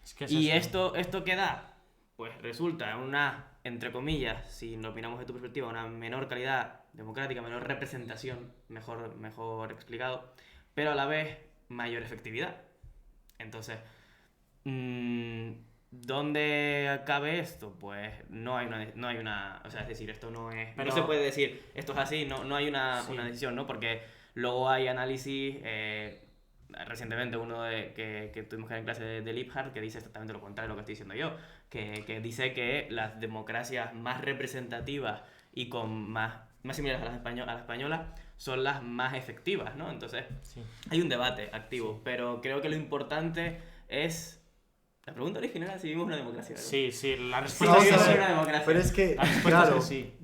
es que es Y eso. esto que da, pues resulta una, entre comillas, si lo opinamos de tu perspectiva, una menor calidad democrática, menor representación, mejor explicado, pero a la vez mayor efectividad. Entonces, ¿dónde cabe esto? Pues no hay una, o sea, es decir, esto no es, Pero- no se puede decir, esto es así, no hay Sí. una decisión, ¿no? Porque luego hay análisis, recientemente que tuvimos que ver en clase de Liebhardt, que dice exactamente lo contrario de lo que estoy diciendo yo, que dice que las democracias más representativas y con más similares a la española son las más efectivas, ¿no? Entonces, Sí. hay un debate activo, pero creo que lo importante es... La pregunta original era si vivimos una democracia, ¿verdad? Sí, la Sí, respuesta Vamos es a vivimos sí. ver, una democracia. pero es que, La respuesta claro, es que sí.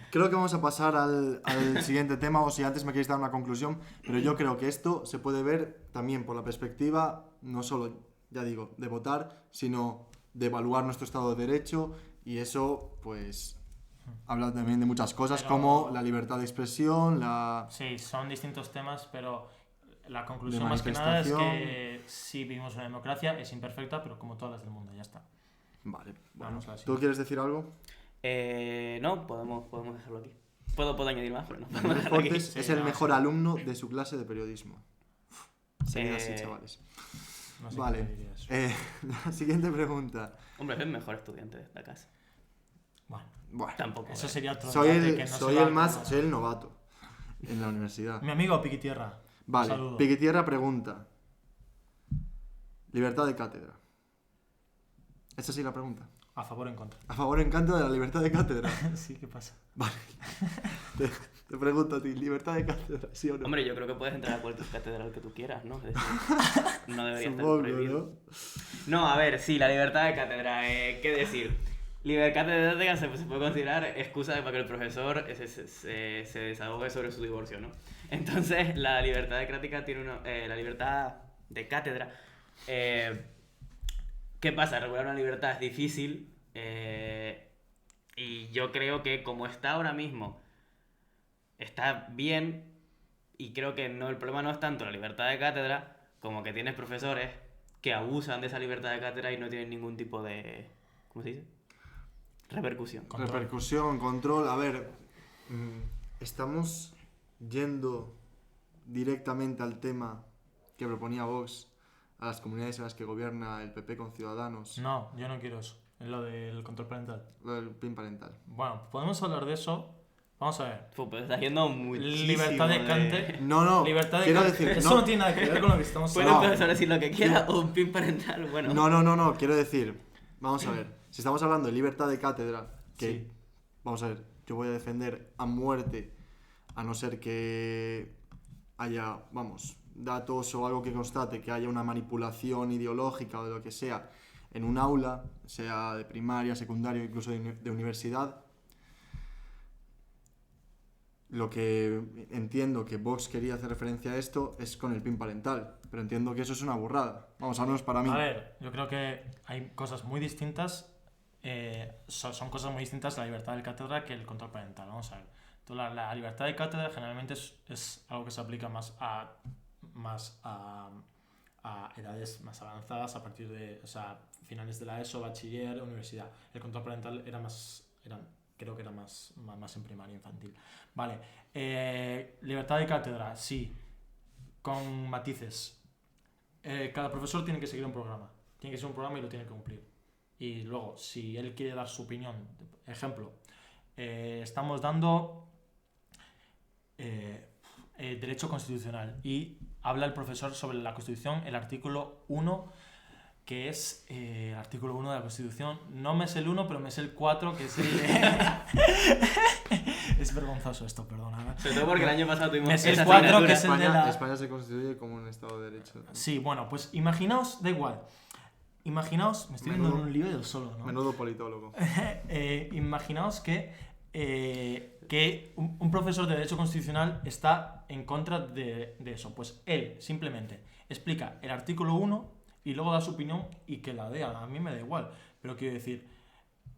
creo que vamos a pasar al siguiente tema, o si antes me queréis dar una conclusión, pero yo creo que esto se puede ver también por la perspectiva, no solo, ya digo, de votar, sino de evaluar nuestro Estado de Derecho, y eso, pues, habla también de muchas cosas, Pero- como la libertad de expresión, la... Sí, son distintos temas, pero la De conclusión más que nada es manifestación. que sí vivimos una democracia, es imperfecta, pero como todas las del mundo, ya está. Vale, bueno. Vamos a la ¿Tú siguiente. quieres decir algo? No, podemos dejarlo aquí. Puedo añadir más, pero no. podemos Andrés dejarlo aquí. Fortes Sí, es el no, mejor sí. alumno de su clase de periodismo. Seguid así, Eh, chavales. No sé Vale. qué diría eso. La siguiente pregunta. Hombre, es el mejor estudiante de esta casa. Bueno, Bueno, Tampoco. eso sería otro soy debate que el, no soy se va el más, a- soy el novato en la universidad. Mi amigo Piquitierra. Vale, saludo. Piquitierra pregunta. Libertad de cátedra. Esa sí la pregunta. A favor o en contra. ¿A favor o en contra de la libertad de cátedra? Sí, ¿qué pasa? Te pregunto a ti, ¿libertad de cátedra, sí o no? Hombre, yo creo que puedes entrar a cualquier catedral que tú quieras, ¿no? Es decir, no debería estar Supongo, prohibido. ¿no? No, a ver, sí, la libertad de cátedra, ¿qué decir? Libertad catedrática se puede considerar excusa para que el profesor se desahogue sobre su divorcio, ¿no? Entonces, la libertad de cátedra tiene la libertad de cátedra. ¿Qué pasa? Regular una libertad es difícil y yo creo que como está ahora mismo, está bien y creo que no, el problema no es tanto la libertad de cátedra como que tienes profesores que abusan de esa libertad de cátedra y no tienen ningún tipo de... ¿Cómo se dice? Repercusión. Control. Repercusión, control. A ver, estamos yendo directamente al tema que proponía Vox, a las comunidades en las que gobierna el PP con Ciudadanos, No, yo no quiero eso. Es lo del control parental. lo del PIN parental. Bueno, podemos hablar de eso, Vamos a ver. Pues está yendo muchísimo. Libertad de Kant. No, Libertad de quiero Kant. decir... Eso no tiene nada que ver con lo que estamos Puede hablando. un profesor decir lo que quiera o un PIN parental, bueno. No, quiero decir... Vamos a ver, si estamos hablando de libertad de cátedra, que... Sí. Vamos a ver, yo voy a defender a muerte, a no ser que haya, datos o algo que constate que haya una manipulación ideológica o de lo que sea en un aula, sea de primaria, secundaria, incluso de universidad. Lo que entiendo que Vox quería hacer referencia a esto es con el PIN parental, pero entiendo que eso es una burrada. Vamos, al menos para mí. A ver, yo creo que hay cosas muy distintas, son cosas muy distintas la libertad de cátedra que el control parental. Vamos a ver. Entonces, la libertad de cátedra generalmente es algo que se aplica más a edades más avanzadas, a partir de finales de la ESO, bachiller, universidad. El control parental creo que era más en primaria, infantil. Vale, libertad de cátedra, sí, con matices. Cada profesor tiene que seguir un programa. Tiene que ser un programa y lo tiene que cumplir. Y luego, si él quiere dar su opinión, ejemplo, estamos dando derecho constitucional y habla el profesor sobre la Constitución, el artículo 1, que es el artículo 1 de la Constitución. No me sé el 1, pero me sé el 4, que es el... Es vergonzoso esto, perdona. Sobre todo porque el año pasado tuvimos Es el esa 4, que asignatura. es el de la... España se constituye como un Estado de Derecho. Sí, bueno, pues imaginaos, da igual. Imaginaos, me estoy viendo en un lío yo solo, ¿no? Menudo politólogo. Imaginaos que un profesor de Derecho Constitucional está en contra de eso. Pues él simplemente explica el artículo 1 y luego da su opinión y que la dé. A mí me da igual. Pero quiero decir,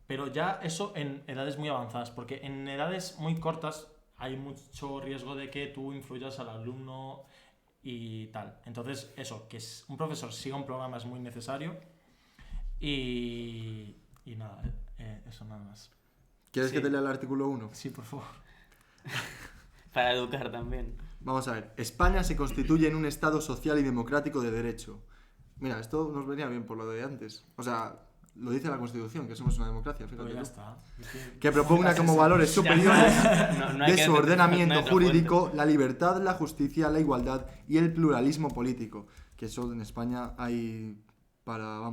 pero ya eso en edades muy avanzadas, porque en edades muy cortas hay mucho riesgo de que tú influyas al alumno y tal. Entonces, eso, que un profesor siga un programa es muy necesario y nada, eso nada más. ¿Quieres Sí. que te lea el artículo 1? Sí, por favor. Para educar también. Vamos a ver. España se constituye en un Estado social y democrático de derecho. Mira, esto nos venía bien por lo de antes. O sea, lo dice la Constitución, que somos una democracia, fíjate Pero ya tú. está. Que propugna como valores superiores No hay de que- su ordenamiento no hay otra jurídico la libertad, la justicia, la igualdad y el pluralismo político. Que eso en España hay para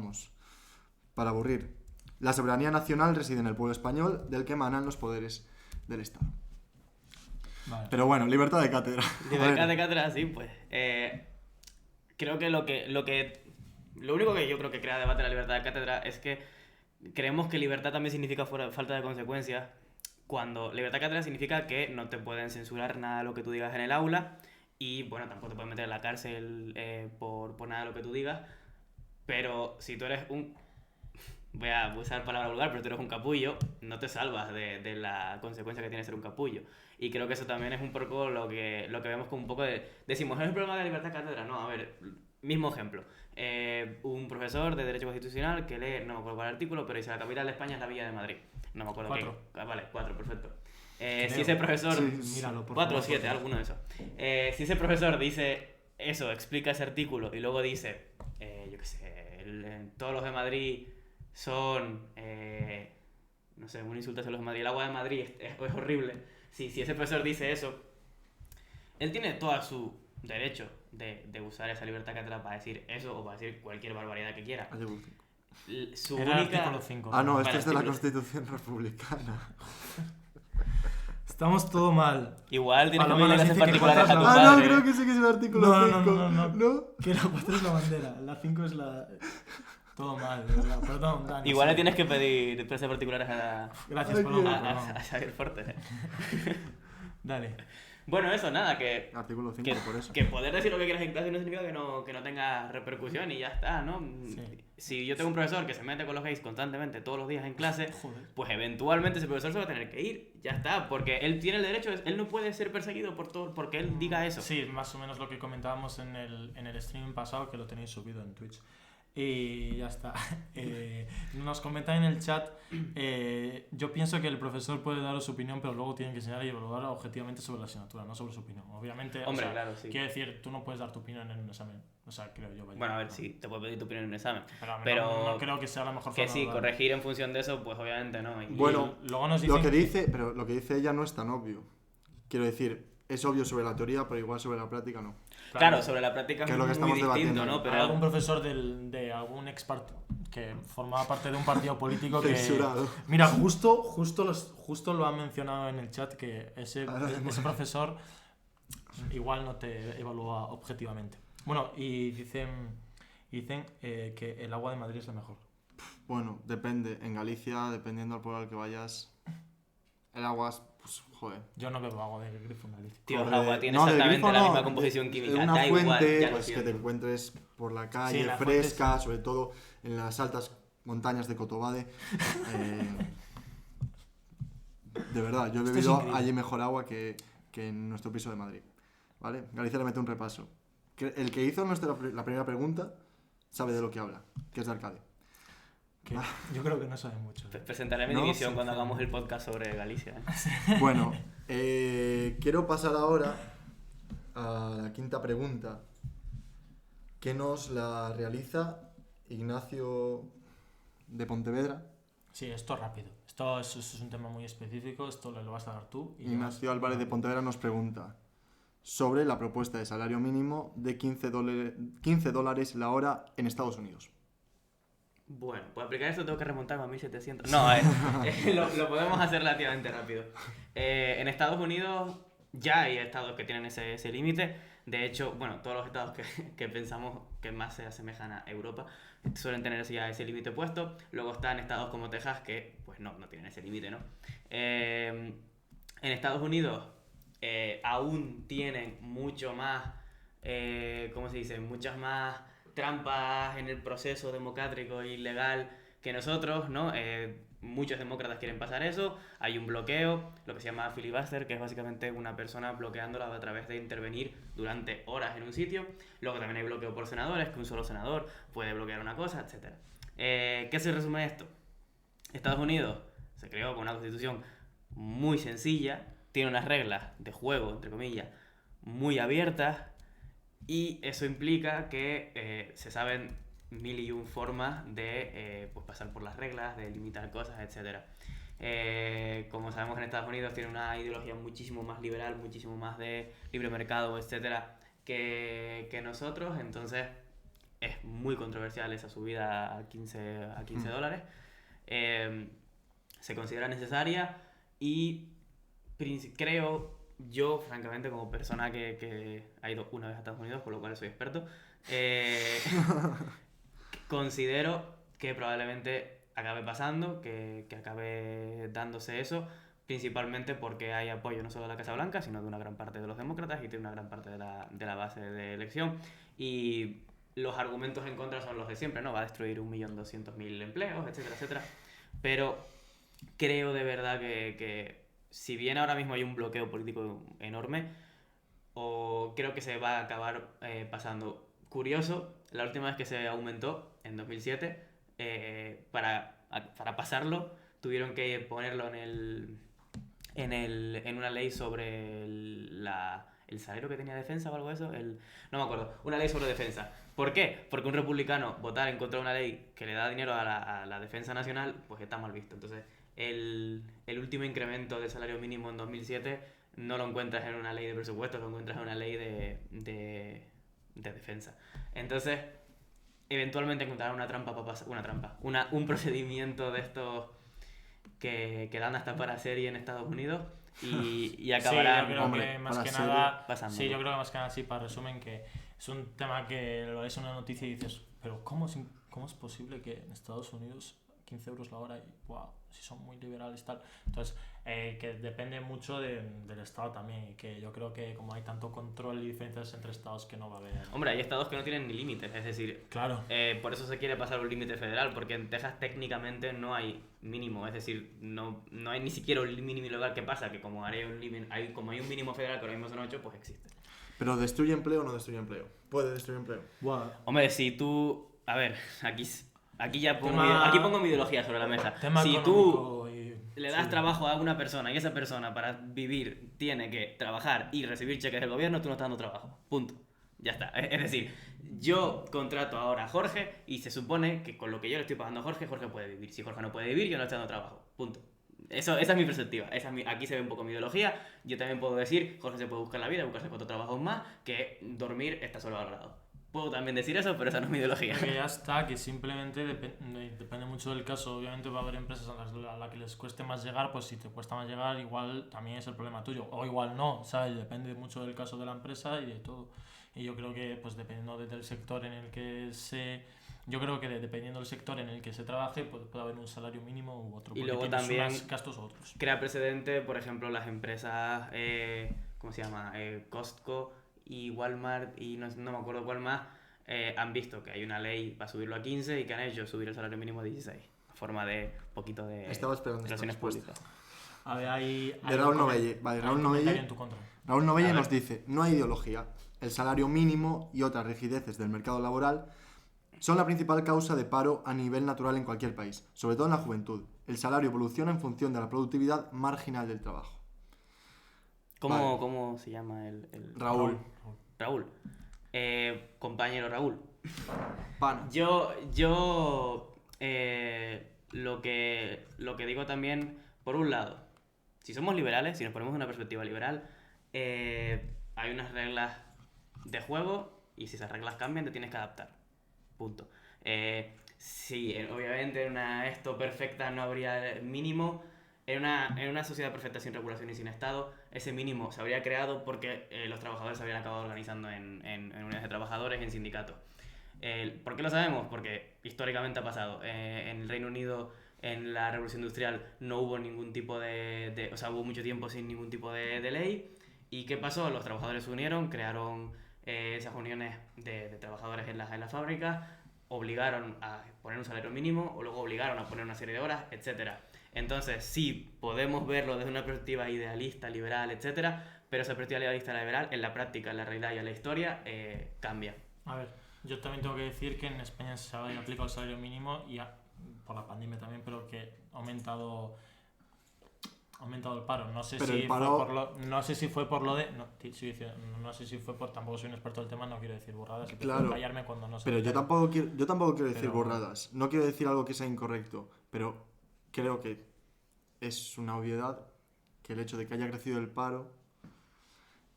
aburrir. La soberanía nacional reside en el pueblo español, del que emanan los poderes del Estado. Vale. Pero bueno, libertad de cátedra. Libertad de cátedra, sí, pues. Creo que lo único que yo creo que crea debate en la libertad de cátedra es que creemos que libertad también significa falta de consecuencias, cuando libertad de cátedra significa que no te pueden censurar nada de lo que tú digas en el aula y, bueno, tampoco te pueden meter en la cárcel por nada de lo que tú digas, pero si tú eres voy a usar palabra vulgar, pero tú eres un capullo, no te salvas de la consecuencia que tiene ser un capullo. Y creo que eso también es un poco lo que vemos como un poco de... Decimos, ¿es el problema de la libertad de cátedra? No, a ver, mismo ejemplo. Un profesor de Derecho Constitucional que lee, no me acuerdo cuál artículo, pero dice la capital de España es la Villa de Madrid. No me acuerdo 4. qué. Vale, 4, perfecto. Creo. Si ese profesor... Sí, míralo, por 4 o favor. 7, alguno de esos. Si ese profesor dice eso, explica ese artículo y luego dice, yo qué sé, todos los de Madrid son, no sé, un insulto hacia los de Madrid, el agua de Madrid es horrible. Si ese profesor dice eso, él tiene todo su derecho de usar esa libertad cátedra para decir eso o para decir cualquier barbaridad que quiera. Su Era el única... artículo 5. Ah, no, Vale, esto es de la artículo. Constitución republicana. Estamos todo mal. Igual tienes que Paloma pedirle nos clases dice que particulares a tu cuántas Ah, no, padre. creo que sí que es el artículo 5. No. Que la 4 es la bandera, la 5 es la... Todo mal, de verdad. Perdón, Dani. Igual le sí. tienes que pedir clases particulares Gracias, Ay, Paloma, qué- perdón. a Xavier Fortes. Dale. Bueno, eso, nada, que Artículo 5, que, por eso. que poder decir lo que quieras en clase no significa que no tenga repercusión y ya está, ¿no? Sí. Si yo tengo un profesor que se mete con los gays constantemente todos los días en clase, Joder. pues eventualmente ese profesor se va a tener que ir, ya está, porque él tiene el derecho, él no puede ser perseguido porque él diga eso. Sí, más o menos lo que comentábamos en el streaming pasado, que lo tenéis subido en Twitch. Y ya está. Nos comentan en el chat, yo pienso que el profesor puede dar su opinión, pero luego tiene que enseñar y evaluar objetivamente sobre la asignatura, no sobre su opinión. Obviamente, Hombre, claro, sí. quiero decir, tú no puedes dar tu opinión en un examen. O sea, creo yo. Vaya, Bueno, a ver, ¿no? sí, te puedo pedir tu opinión en un examen. Pero no creo que sea la mejor que forma sí, de darlo. corregir en función de eso, pues obviamente no. Y Bueno, luego nos dicen pero lo que dice ella no es tan obvio. Quiero decir, es obvio sobre la teoría, pero igual sobre la práctica no. claro, sobre la práctica Que es es lo que muy estamos distinto, debatiendo. ¿no? hay Pero algún profesor de algún que formaba parte de un partido político que... Censurado. Mira, justo lo ha mencionado en el chat, que ese profesor igual no te evalúa objetivamente. Bueno, y dicen que el agua de Madrid es la mejor. Bueno, depende. En Galicia, dependiendo al pueblo al que vayas, el agua es, pues, joder. Yo no bebo agua del grifo en Galicia. tío, el Joder, agua tiene no, del exactamente grifo la no, misma composición química. de una Da fuente, igual, ya lo pues que te siento. encuentres por la calle, Sí, la fresca, fuente, sí. sobre todo en las altas montañas de Cotobade. De verdad, yo he Esto es bebido increíble. allí mejor agua que en nuestro piso de Madrid. ¿Vale? Galicia le mete un repaso. El que hizo la primera pregunta sabe de lo que habla, que es de Arcade. Que yo creo que no sabe mucho. Presentaré mi No, división sí, cuando sí. hagamos el podcast sobre Galicia. ¿eh? Bueno, quiero pasar ahora a la quinta pregunta, que nos la realiza Ignacio de Pontevedra. Sí, esto rápido. Esto es un tema muy específico, esto lo vas a dar tú. Y Ignacio Álvarez de Pontevedra nos pregunta sobre la propuesta de salario mínimo de $15 la hora en Estados Unidos. Bueno, para aplicar esto tengo que remontarme a 1700. No, lo podemos hacer relativamente rápido. En Estados Unidos ya hay estados que tienen ese límite. De hecho, bueno, todos los estados que pensamos que más se asemejan a Europa suelen tener ya ese límite puesto. Luego están estados como Texas que pues no tienen ese límite, ¿no? En Estados Unidos aún tienen mucho más, ¿cómo se dice? Muchas más trampas en el proceso democrático y legal que nosotros, ¿no? Muchos demócratas quieren pasar eso, hay un bloqueo, lo que se llama filibuster, que es básicamente una persona bloqueándola a través de intervenir durante horas en un sitio. Luego también hay bloqueo por senadores, que un solo senador puede bloquear una cosa, etc. ¿Qué se resume esto? Estados Unidos se creó con una constitución muy sencilla, tiene unas reglas de juego, entre comillas, muy abiertas, y eso implica que se saben mil y un formas de pues pasar por las reglas, de limitar cosas, etc. Como sabemos, en Estados Unidos tiene una ideología muchísimo más liberal, muchísimo más de libre mercado, etc. que nosotros, entonces es muy controversial esa subida a 15 dólares. Se considera necesaria y creo yo, francamente, como persona que ha ido una vez a Estados Unidos, por lo cual soy experto, considero que probablemente acabe pasando, que acabe dándose eso, principalmente porque hay apoyo no solo de la Casa Blanca, sino de una gran parte de los demócratas y de una gran parte de la base de elección. Y los argumentos en contra son los de siempre, ¿no? Va a destruir 1.200.000 empleos, etcétera, etcétera. Pero creo de verdad que si bien ahora mismo hay un bloqueo político enorme, creo que se va a acabar pasando. Curioso, la última vez que se aumentó, en 2007, para pasarlo, tuvieron que ponerlo en una ley sobre el salario que tenía defensa o algo de eso. No me acuerdo, una ley sobre defensa. ¿Por qué? Porque un republicano votar en contra de una ley que le da dinero a la defensa nacional, pues está mal visto. Entonces, el último incremento del salario mínimo en 2007 no lo encuentras en una ley de presupuestos, lo encuentras en una ley de defensa. Entonces, eventualmente encontrarán una trampa para pasar, un procedimiento de estos que dan hasta para serie en Estados Unidos y acabarán sí, yo creo que más que para nada pasando. Sí, yo creo que más que nada, sí, para resumen, que es un tema que lo ves en una noticia y dices, pero ¿cómo es posible que en Estados Unidos 15 euros la hora y wow, si son muy liberales y tal? Entonces, que depende mucho del estado también, y que yo creo que como hay tanto control y diferencias entre estados, que no va a haber... Hombre, hay estados que no tienen ni límites, es decir, Claro. Por eso se quiere pasar un límite federal, porque en Texas técnicamente no hay mínimo, es decir, no hay ni siquiera un mínimo legal. ¿Qué pasa? Que como hay un mínimo federal que ahora mismo son 8, pues existe. Pero ¿destruye empleo o no destruye empleo? ¿Puede destruir empleo? Wow. Hombre, si tú A ver, aquí ya pongo, Tema- aquí pongo mi ideología sobre la mesa. Tema Si económico tú y... le das sí. trabajo a una persona y esa persona para vivir tiene que trabajar y recibir cheques del gobierno, tú no estás dando trabajo. Punto. Ya está. Es decir, yo contrato ahora a Jorge y se supone que con lo que yo le estoy pagando a Jorge, Jorge puede vivir. Si Jorge no puede vivir, yo no le estoy dando trabajo. Punto. Esa es mi perspectiva. Aquí se ve un poco mi ideología. Yo también puedo decir, Jorge se puede buscar la vida, buscarse 4 trabajos más, que dormir está sobrevalorado. Puedo también decir eso, pero esa no es mi ideología. Que ya está, que simplemente depende mucho del caso. Obviamente va a haber empresas a las que les cueste más llegar, pues si te cuesta más llegar, igual también es el problema tuyo. O igual no, ¿sabes? Depende mucho del caso de la empresa y de todo. Y yo creo que, pues dependiendo del sector en el que Yo creo que dependiendo del sector en el que se trabaje, puede haber un salario mínimo u otro. Y Porque luego tienes también unos gastos u otros. crea precedente, por ejemplo, las empresas, ¿cómo se llama? Costco y Walmart y no me acuerdo cuál más, han visto que hay una ley para subirlo a 15 y que han hecho subir el salario mínimo a 16. A forma de poquito de Estaba esperando esta relaciones respuesta. públicas. A ver, hay De Raúl Novelle. Vale, hay Raúl un comentario Novelle. en tu contra. Raúl Novelle A ver. nos dice, no hay ideología. El salario mínimo y otras rigideces del mercado laboral son la principal causa de paro a nivel natural en cualquier país, sobre todo en la juventud. El salario evoluciona en función de la productividad marginal del trabajo. Vale. ¿Cómo se llama Raúl. Raúl. Compañero Raúl. Pana. Yo lo que digo también, por un lado, si somos liberales, si nos ponemos en una perspectiva liberal, hay unas reglas de juego y si esas reglas cambian te tienes que adaptar. Punto. Sí, obviamente en una esto perfecta no habría mínimo. En una sociedad perfecta sin regulación y sin Estado, ese mínimo se habría creado porque los trabajadores se habrían acabado organizando en unidades de trabajadores, en sindicatos. ¿Por qué lo sabemos? Porque históricamente ha pasado. En el Reino Unido, en la Revolución Industrial, no hubo ningún tipo o sea, hubo mucho tiempo sin ningún tipo de ley. ¿Y qué pasó? Los trabajadores se unieron, crearon esas uniones de trabajadores en las fábricas, obligaron a poner un salario mínimo, o luego obligaron a poner una serie de horas, etcétera. Entonces, sí, podemos verlo desde una perspectiva idealista, liberal, etcétera, pero esa perspectiva idealista, liberal, en la práctica, en la realidad y en la historia, cambia. A ver, yo también tengo que decir que en España se ha aplicado el salario mínimo y por la pandemia también, pero que ha aumentado el paro. No sé Pero si el paro- no sé si fue por lo de no sé si fue por, tampoco soy un experto del tema, no quiero decir burradas y Claro, callarme cuando no sé. Pero yo tampoco quiero decir Pero- borradas. No quiero decir algo que sea incorrecto. Pero creo que es una obviedad que el hecho de que haya crecido el paro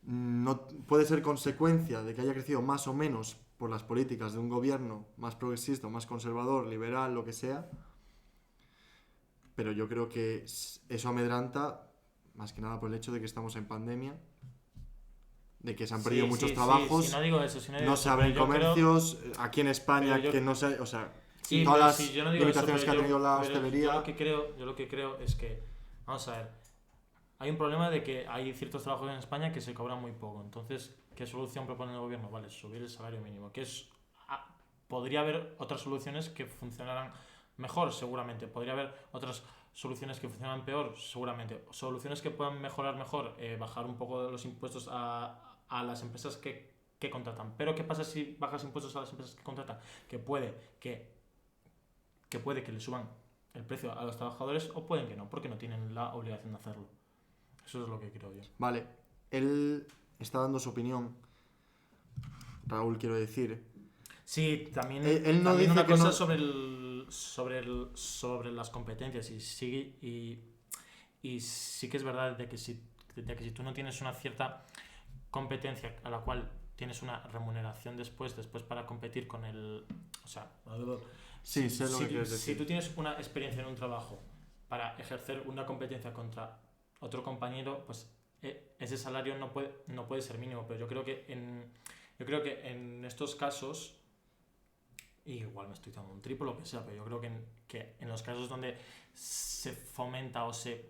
no puede ser consecuencia de que haya crecido más o menos por las políticas de un gobierno más progresista, más conservador, liberal, lo que sea. Pero yo creo que eso amedranta más que nada por el hecho de que estamos en pandemia, de que se han perdido muchos trabajos, si no digo eso, no se abren pero yo creo- comercios, aquí en España pero yo- que no se, o sea, Sí, todas pero las sí, yo no digo eso, limitaciones que ha pero tenido la pero hostelería. yo lo que creo es que, vamos a ver, hay un problema de que hay ciertos trabajos en España que se cobran muy poco. Entonces, ¿qué solución propone el gobierno? Vale, subir el salario mínimo. Podría haber otras soluciones que funcionaran mejor, seguramente. Podría haber otras soluciones que funcionan peor, seguramente. Soluciones que puedan mejorar mejor, bajar un poco de los impuestos a las empresas que contratan. Pero ¿qué pasa si bajas impuestos a las empresas que contratan? Que puede que le suban el precio a los trabajadores o pueden que no, porque no tienen la obligación de hacerlo. Eso es lo que creo yo. Vale, él está dando su opinión. Raúl, quiero decir. Sí, también, Él no también dice una que cosa no- sobre las competencias y sí que es verdad de que si tú no tienes una cierta competencia a la cual tienes una remuneración después para competir con el... O sea, Sí, sé lo que quieres si decir. tú tienes una experiencia en un trabajo para ejercer una competencia contra otro compañero, pues ese salario no puede ser mínimo. Pero yo creo que en estos casos, y igual me estoy dando un triple o lo que sea, pero yo creo que en los casos donde se fomenta o se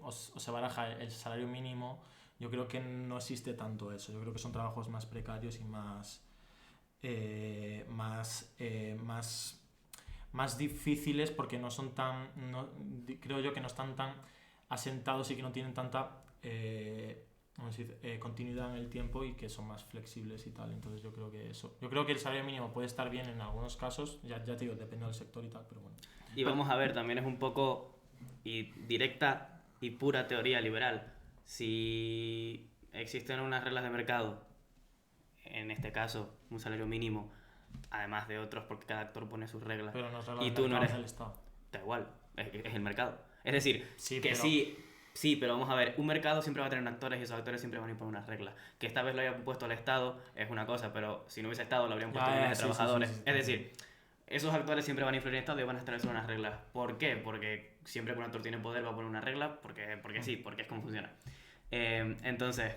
baraja el salario mínimo, yo creo que no existe tanto eso. Yo creo que son trabajos más precarios y más difíciles porque no son creo yo que no están tan asentados y que no tienen tanta vamos a decir, continuidad en el tiempo y que son más flexibles y tal. Entonces yo creo que eso. Yo creo que el salario mínimo puede estar bien en algunos casos, ya te digo, depende del sector y tal, pero bueno. Y vamos a ver, también es un poco directa y pura teoría liberal. Si existen unas reglas de mercado, en este caso un salario mínimo, además de otros porque cada actor pone sus reglas, Pero no y tú no eres del Estado. Da igual, es el mercado. Es decir, Sí, que pero- sí, pero vamos a ver, un mercado siempre va a tener actores y esos actores siempre van a imponer unas reglas. Que esta vez lo haya puesto el Estado es una cosa, pero si no hubiese Estado lo habrían puesto miles de Sí, trabajadores. sí, sí. Es decir, esos actores siempre van a influir en el Estado y van a establecer unas reglas. ¿Por qué? Porque siempre que un actor tiene poder va a poner una regla, porque sí, porque es como funciona. Entonces,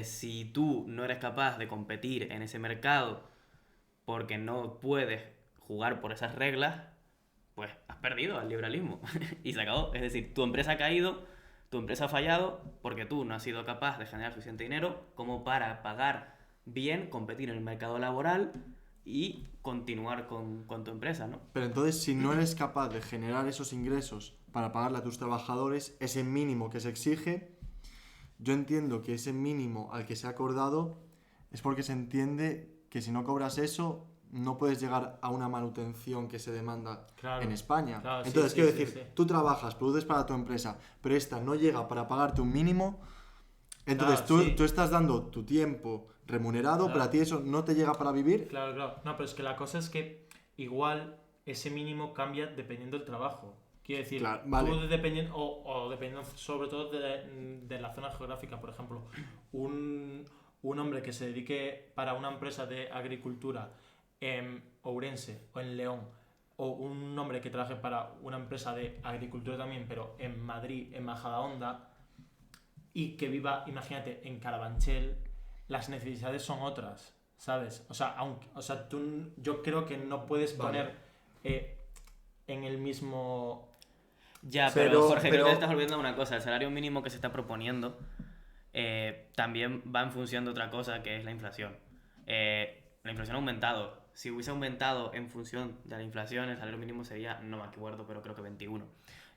si tú no eres capaz de competir en ese mercado porque no puedes jugar por esas reglas, pues has perdido al liberalismo y se acabó. Es decir, tu empresa ha caído, tu empresa ha fallado porque tú no has sido capaz de generar suficiente dinero como para pagar bien, competir en el mercado laboral y continuar con tu empresa, ¿no? Pero entonces, si no eres capaz de generar esos ingresos para pagarle a tus trabajadores, ese mínimo que se exige, yo entiendo que ese mínimo al que se ha acordado es porque se entiende que si no cobras eso, no puedes llegar a una manutención que se demanda Claro, en España. claro, sí, Entonces, sí, quiero sí, decir, sí. tú trabajas, produces para tu empresa, pero esta no llega para pagarte un mínimo, entonces Claro, sí. tú estás dando tu tiempo remunerado, Claro. pero a ti eso no te llega para vivir. Claro, claro. No, pero es que la cosa es que igual ese mínimo cambia dependiendo del trabajo. Quiero decir, Claro, vale. tú dependiendo, o dependiendo sobre todo de la zona geográfica, por ejemplo, un hombre que se dedique para una empresa de agricultura en Ourense o en León, o un hombre que trabaje para una empresa de agricultura también, pero en Madrid, en Majadahonda, y que viva, imagínate, en Carabanchel, las necesidades son otras, ¿sabes? O sea, yo creo que no puedes Vale. poner en el mismo... Ya, Pero- pero Jorge, creo pero- que te estás olvidando de una cosa. El salario mínimo que se está proponiendo también va en función de otra cosa, que es la inflación. La inflación ha aumentado. Si hubiese aumentado en función de la inflación, el salario mínimo sería, no me acuerdo, pero creo que 21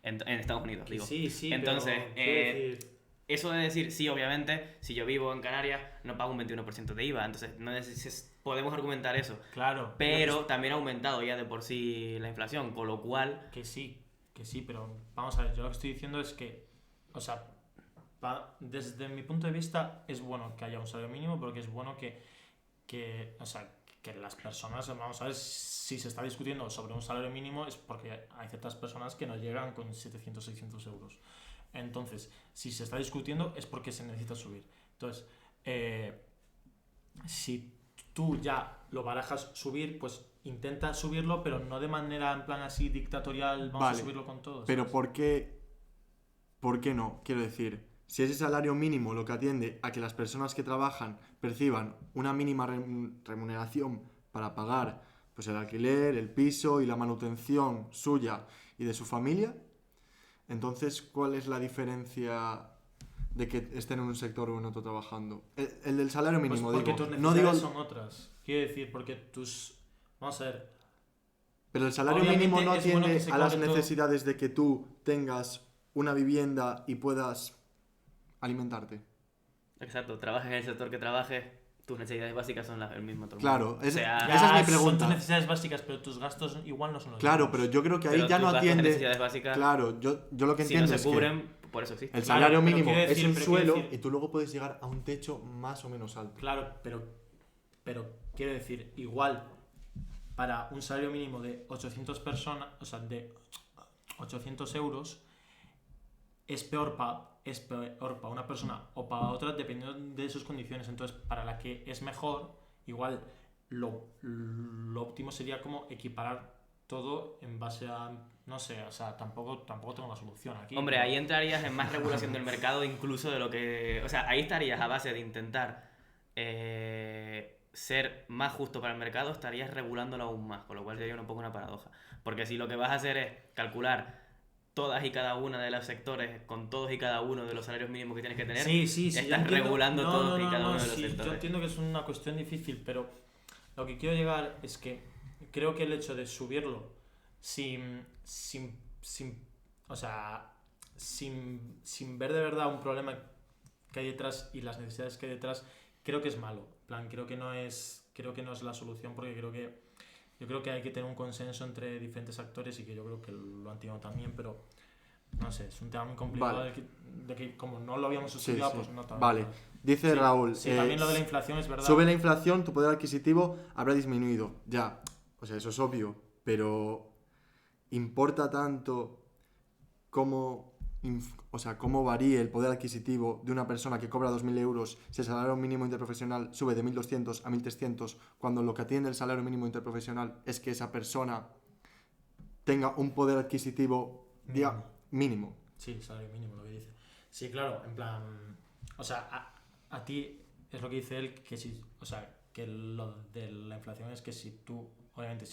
en Estados Unidos, digo. Sí, sí, Entonces, pero, quiero decir, eso de decir, sí, obviamente, si yo vivo en Canarias, no pago un 21% de IVA. Entonces, podemos argumentar eso. claro, Pero también ha aumentado ya de por sí la inflación, con lo cual... que sí, pero vamos a ver, yo lo que estoy diciendo es que, o sea, desde mi punto de vista es bueno que haya un salario mínimo, porque es bueno o sea, que las personas, vamos a ver, si se está discutiendo sobre un salario mínimo es porque hay ciertas personas que no llegan con 700, 600 euros. Entonces, si se está discutiendo es porque se necesita subir. Entonces, si tú ya lo barajas subir, pues intenta subirlo, pero no de manera en plan así dictatorial, vamos Vale, a subirlo con todos. Pero ¿por qué no? Quiero decir, si ese salario mínimo lo que atiende a que las personas que trabajan perciban una mínima remuneración para pagar pues el alquiler, el piso y la manutención suya y de su familia, entonces ¿cuál es la diferencia de que estén en un sector o en otro trabajando? El del salario Pues mínimo, porque digo. tus No necesidades digo, son otras. Quiero decir, porque tus... Vamos a ver. pero el salario Obviamente mínimo no es bueno atiende que se a las cobre todo. necesidades de que tú tengas una vivienda y puedas alimentarte. Exacto, trabajes en el sector que trabajes, tus necesidades básicas son el mismo. Todo el Claro, mundo. O sea, esa es mi Son pregunta. tus necesidades básicas, pero tus gastos igual no son los Claro, mismos. pero yo creo que ahí pero ya tus no gastos de atiende. necesidades básicas, Claro, yo lo que si no entiendo se es que cubren, por eso existe. el Claro, salario pero mínimo quiero es decir- un pero quiero suelo decir- y tú luego puedes llegar a un techo más o menos alto. Claro, pero quiero decir, igual para un salario mínimo de 800 personas, o sea, de 800 euros, es peor para una persona o para otra dependiendo de sus condiciones. Entonces, para la que es mejor, igual lo óptimo sería como equiparar todo en base a, no sé, o sea, tampoco tengo la solución aquí. Hombre, pero- ahí entrarías en más regulación del mercado incluso de lo que... O sea, ahí estarías a base de intentar ser más justo para el mercado, estarías regulándolo aún más, con lo cual sería un poco una paradoja. Porque si lo que vas a hacer es calcular todas y cada una de los sectores con todos y cada uno de los salarios mínimos que tienes que tener, Sí, yo estás entiendo- regulando no, todos no, y cada no, uno de los sí, sectores. Yo entiendo que es una cuestión difícil, pero lo que quiero llegar es que creo que el hecho de subirlo o sea, sin ver de verdad un problema que hay detrás y las necesidades que hay detrás, creo que es malo. En plan, creo que no es la solución, porque yo creo que hay que tener un consenso entre diferentes actores, y que yo creo que lo han tenido también, pero no sé, es un tema muy complicado Vale. de que como no lo habíamos Sí, estudiado, sí. pues no tan... Vale. Dice Sí, Raúl, sí, también lo de la inflación es verdad. sube la inflación, tu poder adquisitivo habrá disminuido. Ya, o sea, eso es obvio, pero ¿importa tanto cómo, o sea, cómo varíe el poder adquisitivo de una persona que cobra 2.000 euros si el salario mínimo interprofesional sube de 1.200 a 1.300, cuando lo que atiende el salario mínimo interprofesional es que esa persona tenga un poder adquisitivo mínimo? Sí, salario mínimo, lo que dice. Sí, claro, en plan... O sea, a ti es lo que dice él, que si... O sea, que lo de la inflación es que si tú... Obviamente,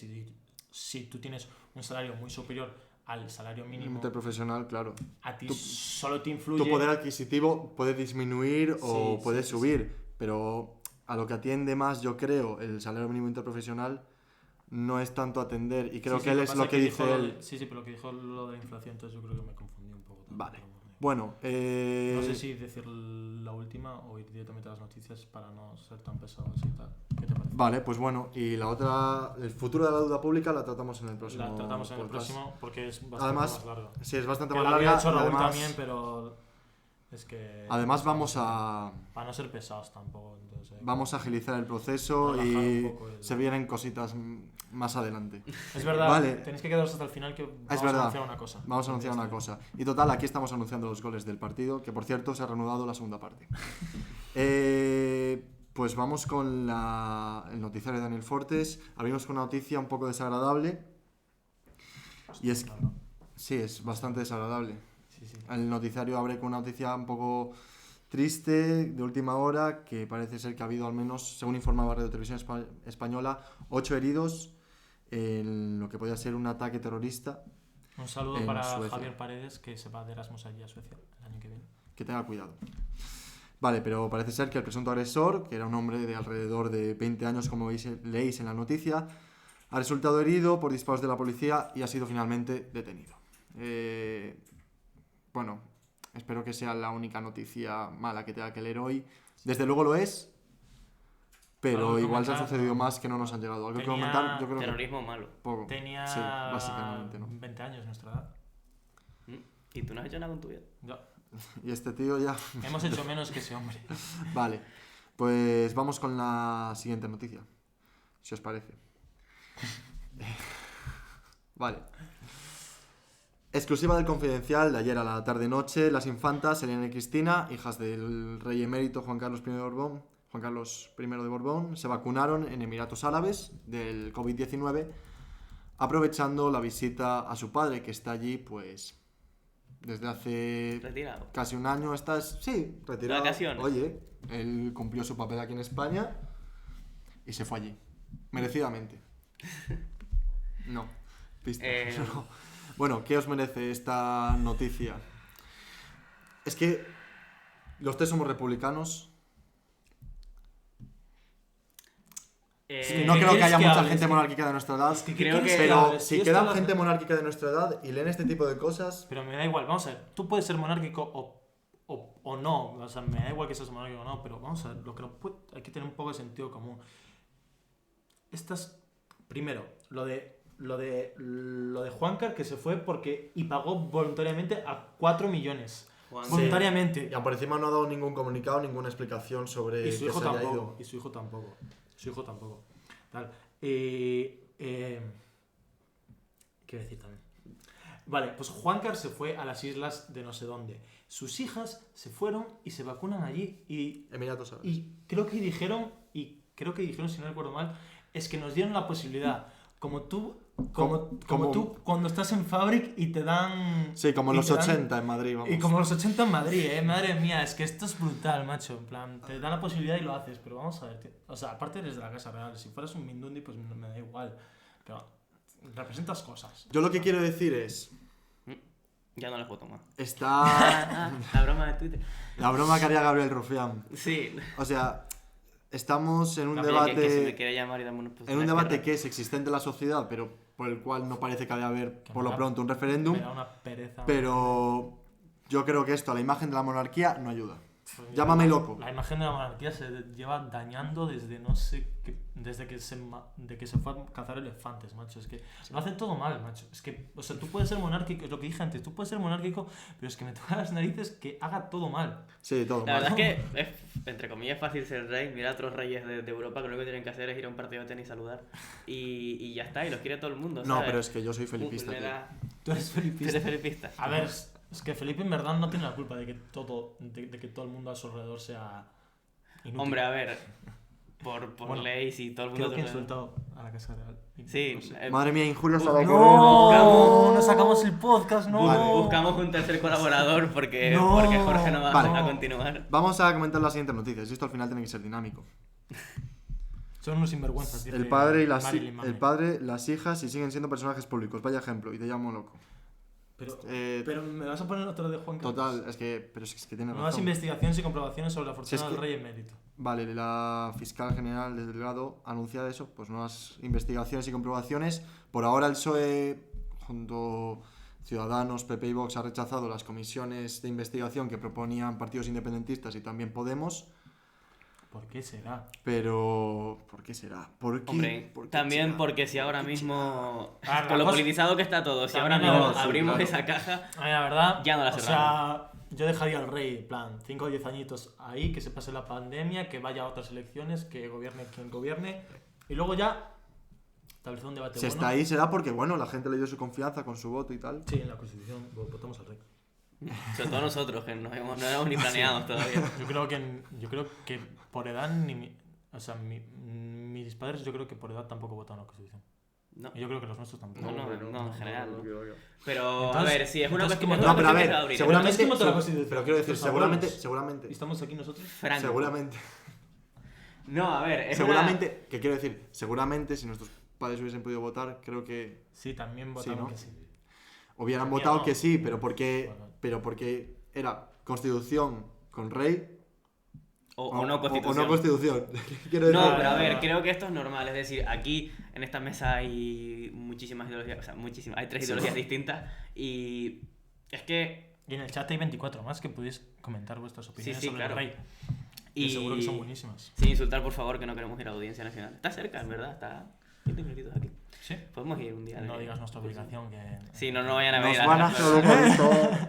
si tú tienes un salario muy superior al salario mínimo, Interprofesional, claro. a ti tu- solo te influye... Tu poder adquisitivo puede disminuir o Sí, puede sí, subir, pero a lo que atiende más, yo creo, el salario mínimo interprofesional no es tanto atender, y creo Sí, que él es pasa lo que dijo dice lo él. de- Sí, pero lo que dijo lo de la inflación, entonces yo creo que me confundí un poco también, Vale. pero bueno. Bueno, No sé si decir la última o ir directamente a las noticias para no ser tan pesados y tal. ¿Qué te parece? vale, pues bueno, y la otra, el futuro de la deuda pública la tratamos en el próximo La tratamos en el podcast. próximo porque es bastante Además, más larga. Sí, es bastante Que más la había larga. hecho y Raúl además, también, pero es que... además vamos a Para no ser pesados tampoco, entonces... vamos a agilizar el proceso Relajar un y poco el- se vienen cositas más adelante. Es verdad, Vale. tenéis que quedaros hasta el final que vamos verdad. a anunciar una cosa. Vamos a anunciar una cosa. Y total, aquí estamos anunciando los goles del partido, que por cierto se ha reanudado la segunda parte. Pues vamos con el noticiario de Daniel Fortes. Abrimos con una noticia un poco desagradable. Y es Claro. Sí, es bastante desagradable. Sí, sí. El noticiario abre con una noticia un poco triste, de última hora, que parece ser que ha habido al menos, según informaba Radio Televisión Española, 8 heridos en lo que podía ser un ataque terrorista. Un saludo En para Suecia. Javier Paredes, que se va de Erasmus allí a Suecia el año que viene. Que tenga cuidado. Vale, pero parece ser que el presunto agresor, que era un hombre de alrededor de 20 años, como leéis en la noticia, ha resultado herido por disparos de la policía y ha sido finalmente detenido. Bueno, espero que sea la única noticia mala que tenga que leer hoy. Desde luego lo es, pero Algo que igual se ha comentar, sucedido ¿no? más que no nos han llegado. Algo que Tenía comentar, yo creo que Terrorismo malo. poco. Tenía Sí, básicamente, ¿no? 20 años nuestra edad. ¿Y tú no has hecho nada con tu vida? Ya. Y este tío ya... Hemos hecho menos que ese hombre. Vale, pues vamos con la siguiente noticia, si os parece. Vale. Exclusiva del Confidencial de ayer a la tarde-noche, las infantas Elena y Cristina, hijas del rey emérito Juan Carlos I de Borbón, se vacunaron en Emiratos Árabes del COVID-19, aprovechando la visita a su padre, que está allí, pues, desde hace Retirado. casi un año. Sí, retirado. Vacaciones. Oye, él cumplió su papel aquí en España y se fue allí, merecidamente. No, pista. No. Bueno, ¿qué os merece esta noticia? Es que los tres somos republicanos. No ¿qué creo que quieres haya que mucha hable? gente Es que- monárquica de nuestra edad, ¿qué creo quieres que- pero hable? si esto quedan lo- gente monárquica de nuestra edad y leen este tipo de cosas, Pero me da igual, vamos a ver. Tú puedes ser monárquico o no. O sea, me da igual que seas monárquico o no, pero vamos a ver. Hay que tener un poco de sentido común. Primero, lo de Juancar, que se fue y pagó voluntariamente a 4 millones. Juan, Voluntariamente. y por encima no ha dado ningún comunicado, ninguna explicación sobre Y su que hijo se haya tampoco. ido. Y su hijo tampoco. Su hijo tampoco. Tal. ¿Qué decir también? Vale, pues Juancar se fue a las islas de no sé dónde. Sus hijas se fueron y se vacunan allí Emiratos Árabes. y creo que dijeron, si no recuerdo mal, es que nos dieron la posibilidad, como tú cuando estás en Fabric y te dan... Sí, como en y los te dan- 80 en Madrid, vamos. Y como los 80 en Madrid, madre mía, es que esto es brutal, macho. En plan, te dan la posibilidad y lo haces, pero vamos a ver, tío. O sea, aparte eres de la Casa Real, si fueras un Mindundi, pues me da igual. Pero representas cosas. Yo lo que quiero decir es, Ya no les voto más. está La broma de Twitter. la broma que haría Gabriel Rufián. Sí. O sea, estamos en un Gabriel, que se me debate, quiere llamar y darme unos en un debate que es existente en la sociedad, pero por el cual no parece que haya haber, Que por me lo da- pronto, un referéndum. Me da una pereza. Pero yo creo que esto a la imagen de la monarquía no ayuda. Llámame loco. La imagen de la monarquía se lleva dañando desde no sé qué, desde que se fue a cazar elefantes, macho. Es que lo hacen todo mal, macho. Es que, o sea, tú puedes ser monárquico, es lo que dije antes, tú puedes ser monárquico, pero es que me toca las narices que haga todo mal. Sí, todo La mal. verdad es que es, entre comillas, fácil ser rey. Mira a otros reyes de Europa que lo único que tienen que hacer es ir a un partido de tenis y saludar. Y ya está, y los quiere todo el mundo, No, ¿sabes? pero es que yo soy felipista, Le tío. da- Tú eres ¿Tú felipista. eres felipista? A ver, es que Felipe en verdad no tiene la culpa de que todo el mundo a su alrededor sea inútil. Hombre, a ver, por Bueno, ley, si todo el mundo... Creo que he te- insultado a la Casa Real. Sí, No sé. Madre mía, injurias a la Buscamos- corona. No, no sacamos el podcast, no. Vale. Buscamos un tercer colaborador porque, No. porque Jorge no va Vale. a continuar. Vamos a comentar las siguientes noticias. Esto al final tiene que ser dinámico. Son unos sinvergüenzas. dice El padre, Marilyn Manson. el padre, las hijas y siguen siendo personajes públicos. Vaya ejemplo, y te llamo loco. Pero me vas a poner otro de Juan Carlos. Total, pero es que tiene Nuevas razón. investigaciones y comprobaciones sobre la Si fortuna es del que- rey emérito. Vale, la fiscal general de Delgado anuncia eso, pues nuevas investigaciones y comprobaciones. Por ahora el PSOE, junto a Ciudadanos, PP y Vox, ha rechazado las comisiones de investigación que proponían partidos independentistas y también Podemos. ¿Por qué será? Pero, ¿por qué será? ¿Por qué? Hombre, ¿Por qué también será? porque si ahora ¿Por qué mismo, Ah, con lo la cosa- politizado que está todo, si ahora También mismo no, sí, abrimos claro. esa caja, A mí, la verdad, Ya no la o cerramos. sea, yo dejaría al rey, en plan, 5 o 10 añitos ahí, que se pase la pandemia, que vaya a otras elecciones, que gobierne quien gobierne, y luego ya establecer un debate Si bueno. está ahí será porque, bueno, la gente le dio su confianza con su voto y tal. Sí, en la Constitución votamos al rey. sobre todo nosotros, que no hemos ni planeado todavía. Yo creo que por edad, o sea, mis padres yo creo que por edad tampoco votaron la Constitución. No, Y yo creo que los nuestros tampoco. no, en general, ¿no? Pero, Entonces- a ver, si es una entonces, cuestión ¿cómo- No, pero a que se va ver, abrir. seguramente. Entonces, ¿cómo te la Constitución? Pero quiero decir, Tus seguramente. abuelos. Seguramente. ¿Y estamos aquí nosotros? Franco. Seguramente. No, a ver, es Seguramente. ¿Qué quiero decir? Seguramente, si nuestros padres hubiesen podido votar, creo que Sí, también votaron ¿no? que sí. hubieran Mío votado no. que sí, pero Bueno. porque era constitución con rey o no constitución. O no constitución. Quiero decir, No, pero a no, ver, no. creo que esto es normal. Es decir, aquí en esta mesa hay muchísimas ideologías, o sea, muchísimas, hay 3 ideologías distintas y es que... Y en el chat hay 24 más que podéis comentar vuestras opiniones sí, sobre claro. el rey. Y Que seguro que son buenísimas. Sin insultar, por favor, que no queremos ir a la Audiencia Nacional. Está cerca, en verdad, está 20 minutitos aquí. Sí. Podemos ir un día. No de- digas nuestra ubicación que... Sí, no vayan a venir nos a van a hacer- geolocalizar.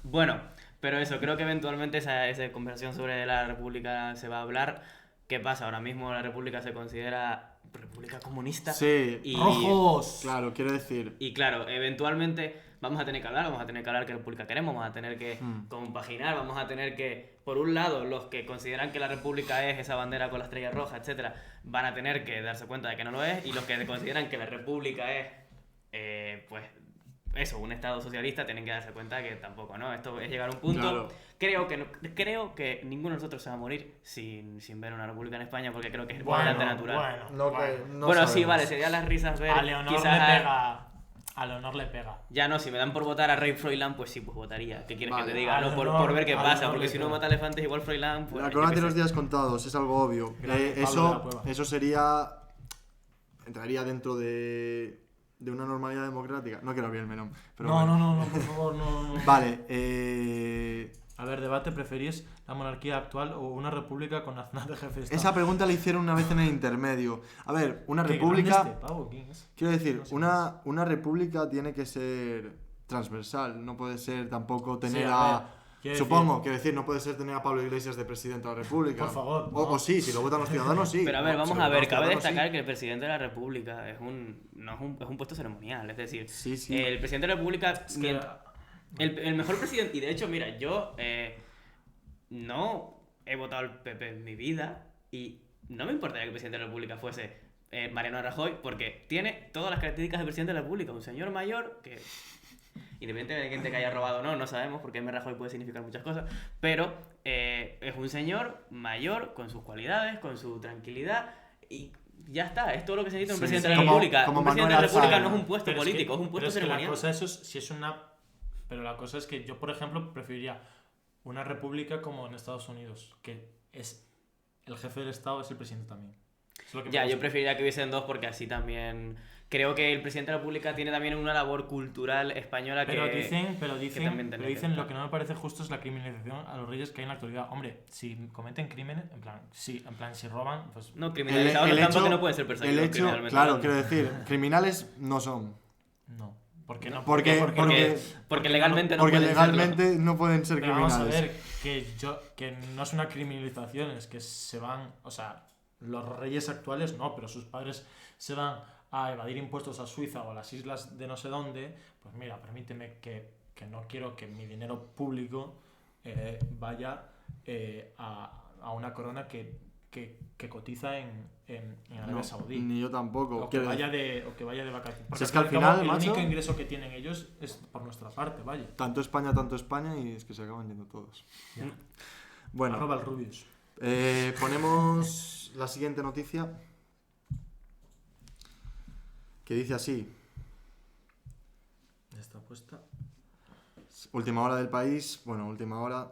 Bueno, pero eso, creo que eventualmente esa conversación sobre la República se va a hablar. ¿Qué pasa? Ahora mismo la República se considera República Comunista. Sí, Y, ¡Rojos! claro, quiero decir. y claro, eventualmente vamos a tener que hablar qué República queremos, vamos a tener que compaginar, vamos a tener que, por un lado, los que consideran que la República es esa bandera con la estrella roja, etcétera, van a tener que darse cuenta de que no lo es, y los que consideran que la República es, pues, eso, un Estado socialista, tienen que darse cuenta de que tampoco, ¿no? Esto es llegar a un punto. Claro. Creo que ninguno de nosotros se va a morir sin ver una república en España, porque creo que es Bueno, bastante natural. No Bueno, sí, sabemos. vale, sería las risas ver. A Leonor quizás le pega. A Leonor le pega. Ya no, si me dan por votar a Rey Froilán, pues sí, pues votaría. ¿Qué quieres Vale. que te diga? A No, Leonor- por ver qué a pasa, Leonor porque le si uno pega. mata elefantes igual Froilán, pues. La yo corona qué tiene los sé. días contados, es algo obvio. Grande Pablo de la Cueva. Eso sería. Entraría dentro de una normalidad democrática. No quiero abrir el melón. Pero No, bueno. no, por favor, no. Vale, A ver, debate, ¿preferís la monarquía actual o una república con Aznar de jefe de Estado? esa pregunta la hicieron una vez en el intermedio. A ver, una Qué república. grande este pavo, ¿quién es? Quiero decir, No sé una república tiene que ser transversal. No puede ser tampoco tener Sí, a. ver, quiero Supongo, quiero decir, no puede ser tener a Pablo Iglesias de presidente de la República. Por favor, O, no. o sí, si lo votan los ciudadanos, sí. Pero a ver, No, vamos si lo a votan ver, los cabe ciudadanos, destacar sí. que el presidente de la República es un puesto ceremonial, es decir, Sí, sí. el presidente de la República, Es que- el mejor presidente, y de hecho, mira, yo no he votado al PP en mi vida y no me importaría que el presidente de la República fuese Mariano Rajoy, porque tiene todas las características del presidente de la República, un señor mayor que, independientemente de que haya robado o no, no sabemos, porque M. Rajoy puede significar muchas cosas, pero es un señor mayor con sus cualidades, con su tranquilidad y ya está, es todo lo que se necesita un Sí, presidente sí. de la República. Como Un presidente de la Manuel República Alfaro. no es un puesto Pero es político, que- es un pero puesto es que la ceremonial. cosa eso si es una... Pero la cosa es que yo, por ejemplo, preferiría una república como en Estados Unidos, que es el jefe del Estado es el presidente también. Es lo que me Ya, yo gusta. preferiría que hubiesen dos porque así también creo que el presidente de la República tiene también una labor cultural española Pero que... dicen, también tenía que lo estar. que no me parece justo es la criminalización a los reyes que hay en la actualidad. Hombre, si cometen crímenes, en plan, si roban, pues... No, criminalizados no tanto que no pueden ser perseguidos el hecho, criminalmente. claro, hablando. quiero decir, criminales no son. No. ¿Por qué no? Porque legalmente no Porque pueden serlo. legalmente no pueden ser Pero vamos a criminales. ver, que no es una criminalización, es que se van, o sea, los reyes actuales no, pero sus padres se van a evadir impuestos a Suiza o a las islas de no sé dónde, pues mira, permíteme que no quiero que mi dinero público vaya a una corona que cotiza en Arabia No, Saudí. ni yo tampoco. O que Quiero vaya de vacaciones. Porque es que al fin y cabo, final, el macho, único ingreso que tienen ellos es por nuestra parte, vaya. tanto España, y es que se acaban yendo todos. Ya. Bueno, Arroba el Rubius. ponemos la siguiente noticia. Que dice así. Ya está puesta. Última hora del país, bueno, última hora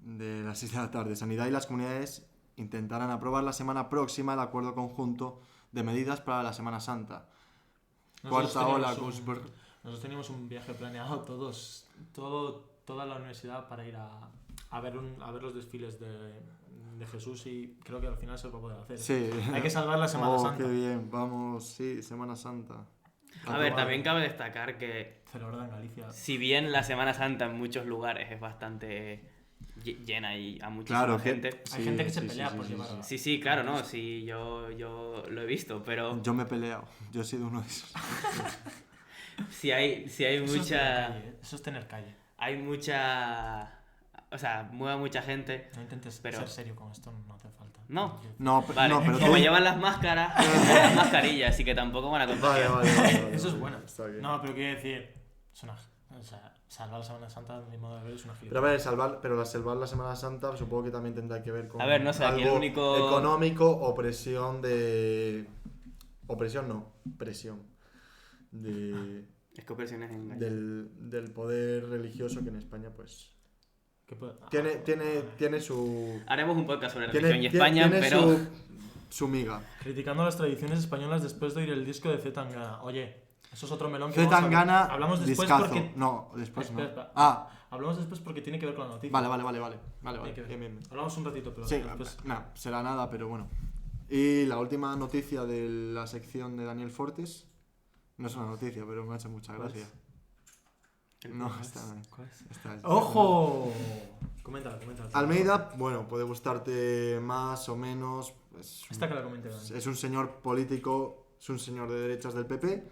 de las 6 de la tarde. Sanidad y las comunidades intentarán aprobar la semana próxima el acuerdo conjunto de medidas para la Semana Santa. Cuarta ola, Cusberg. Nosotros teníamos un viaje planeado toda la universidad para ir a ver los desfiles de Jesús y creo que al final se va a poder hacer. Sí. Hay que salvar la Semana Santa. Qué bien, vamos, sí, Semana Santa. A ver, también cabe destacar que Celebrada en Galicia. si bien la Semana Santa en muchos lugares es bastante llena y a muchísima Claro, gente. Hay gente que se pelea por llevarla. Sí, claro, no, sí, yo lo he visto, pero Yo me he peleado, yo he sido uno de esos. si hay Eso es tener mucha... calle, eso es tener calle. Hay mucha... O sea, mueve mucha gente. No intentes Pero- ser serio con esto, no hace falta. No. No, Vale, no, pero como tú... llevan las máscaras, las mascarillas, así que tampoco van a contagiar. Vale. Eso es bueno. Está bien. No, pero quiero decir, es una, o sea, salvar la Semana Santa, de mi modo de ver, es una Pero a gilipollas. ver, pero salvar la Semana Santa supongo que también tendrá que ver con A ver, no sé, aquí el algo único- económico o presión de... Opresión no, presión. Es que operaciones en Galicia. Del poder religioso que en España pues... ¿Qué puede- Tiene su... Haremos un podcast sobre religión Tiene, y España, tiene pero... su miga. Criticando las tradiciones españolas después de oír el disco de Z Tangana. Oye, eso es otro melón que Z vamos a hablar. Tangana, Hablamos después discazo. porque... No, después no. Espera. Ah, Hablamos después porque tiene que ver con la noticia. vale. Tiene que ver. Bien. Hablamos un ratito, pero Sí, después... nada, será nada, pero bueno. Y la última noticia de la sección de Daniel Fortes. No es una noticia, pero me ha hecho mucha ¿Cuál es? gracia. No, esta ¿Cuál es? es. ¡Ojo! Coméntala. Almeida, bueno, puede gustarte más o menos. Esta que la comente, Dani. Es un señor político, es un señor de derechas del PP.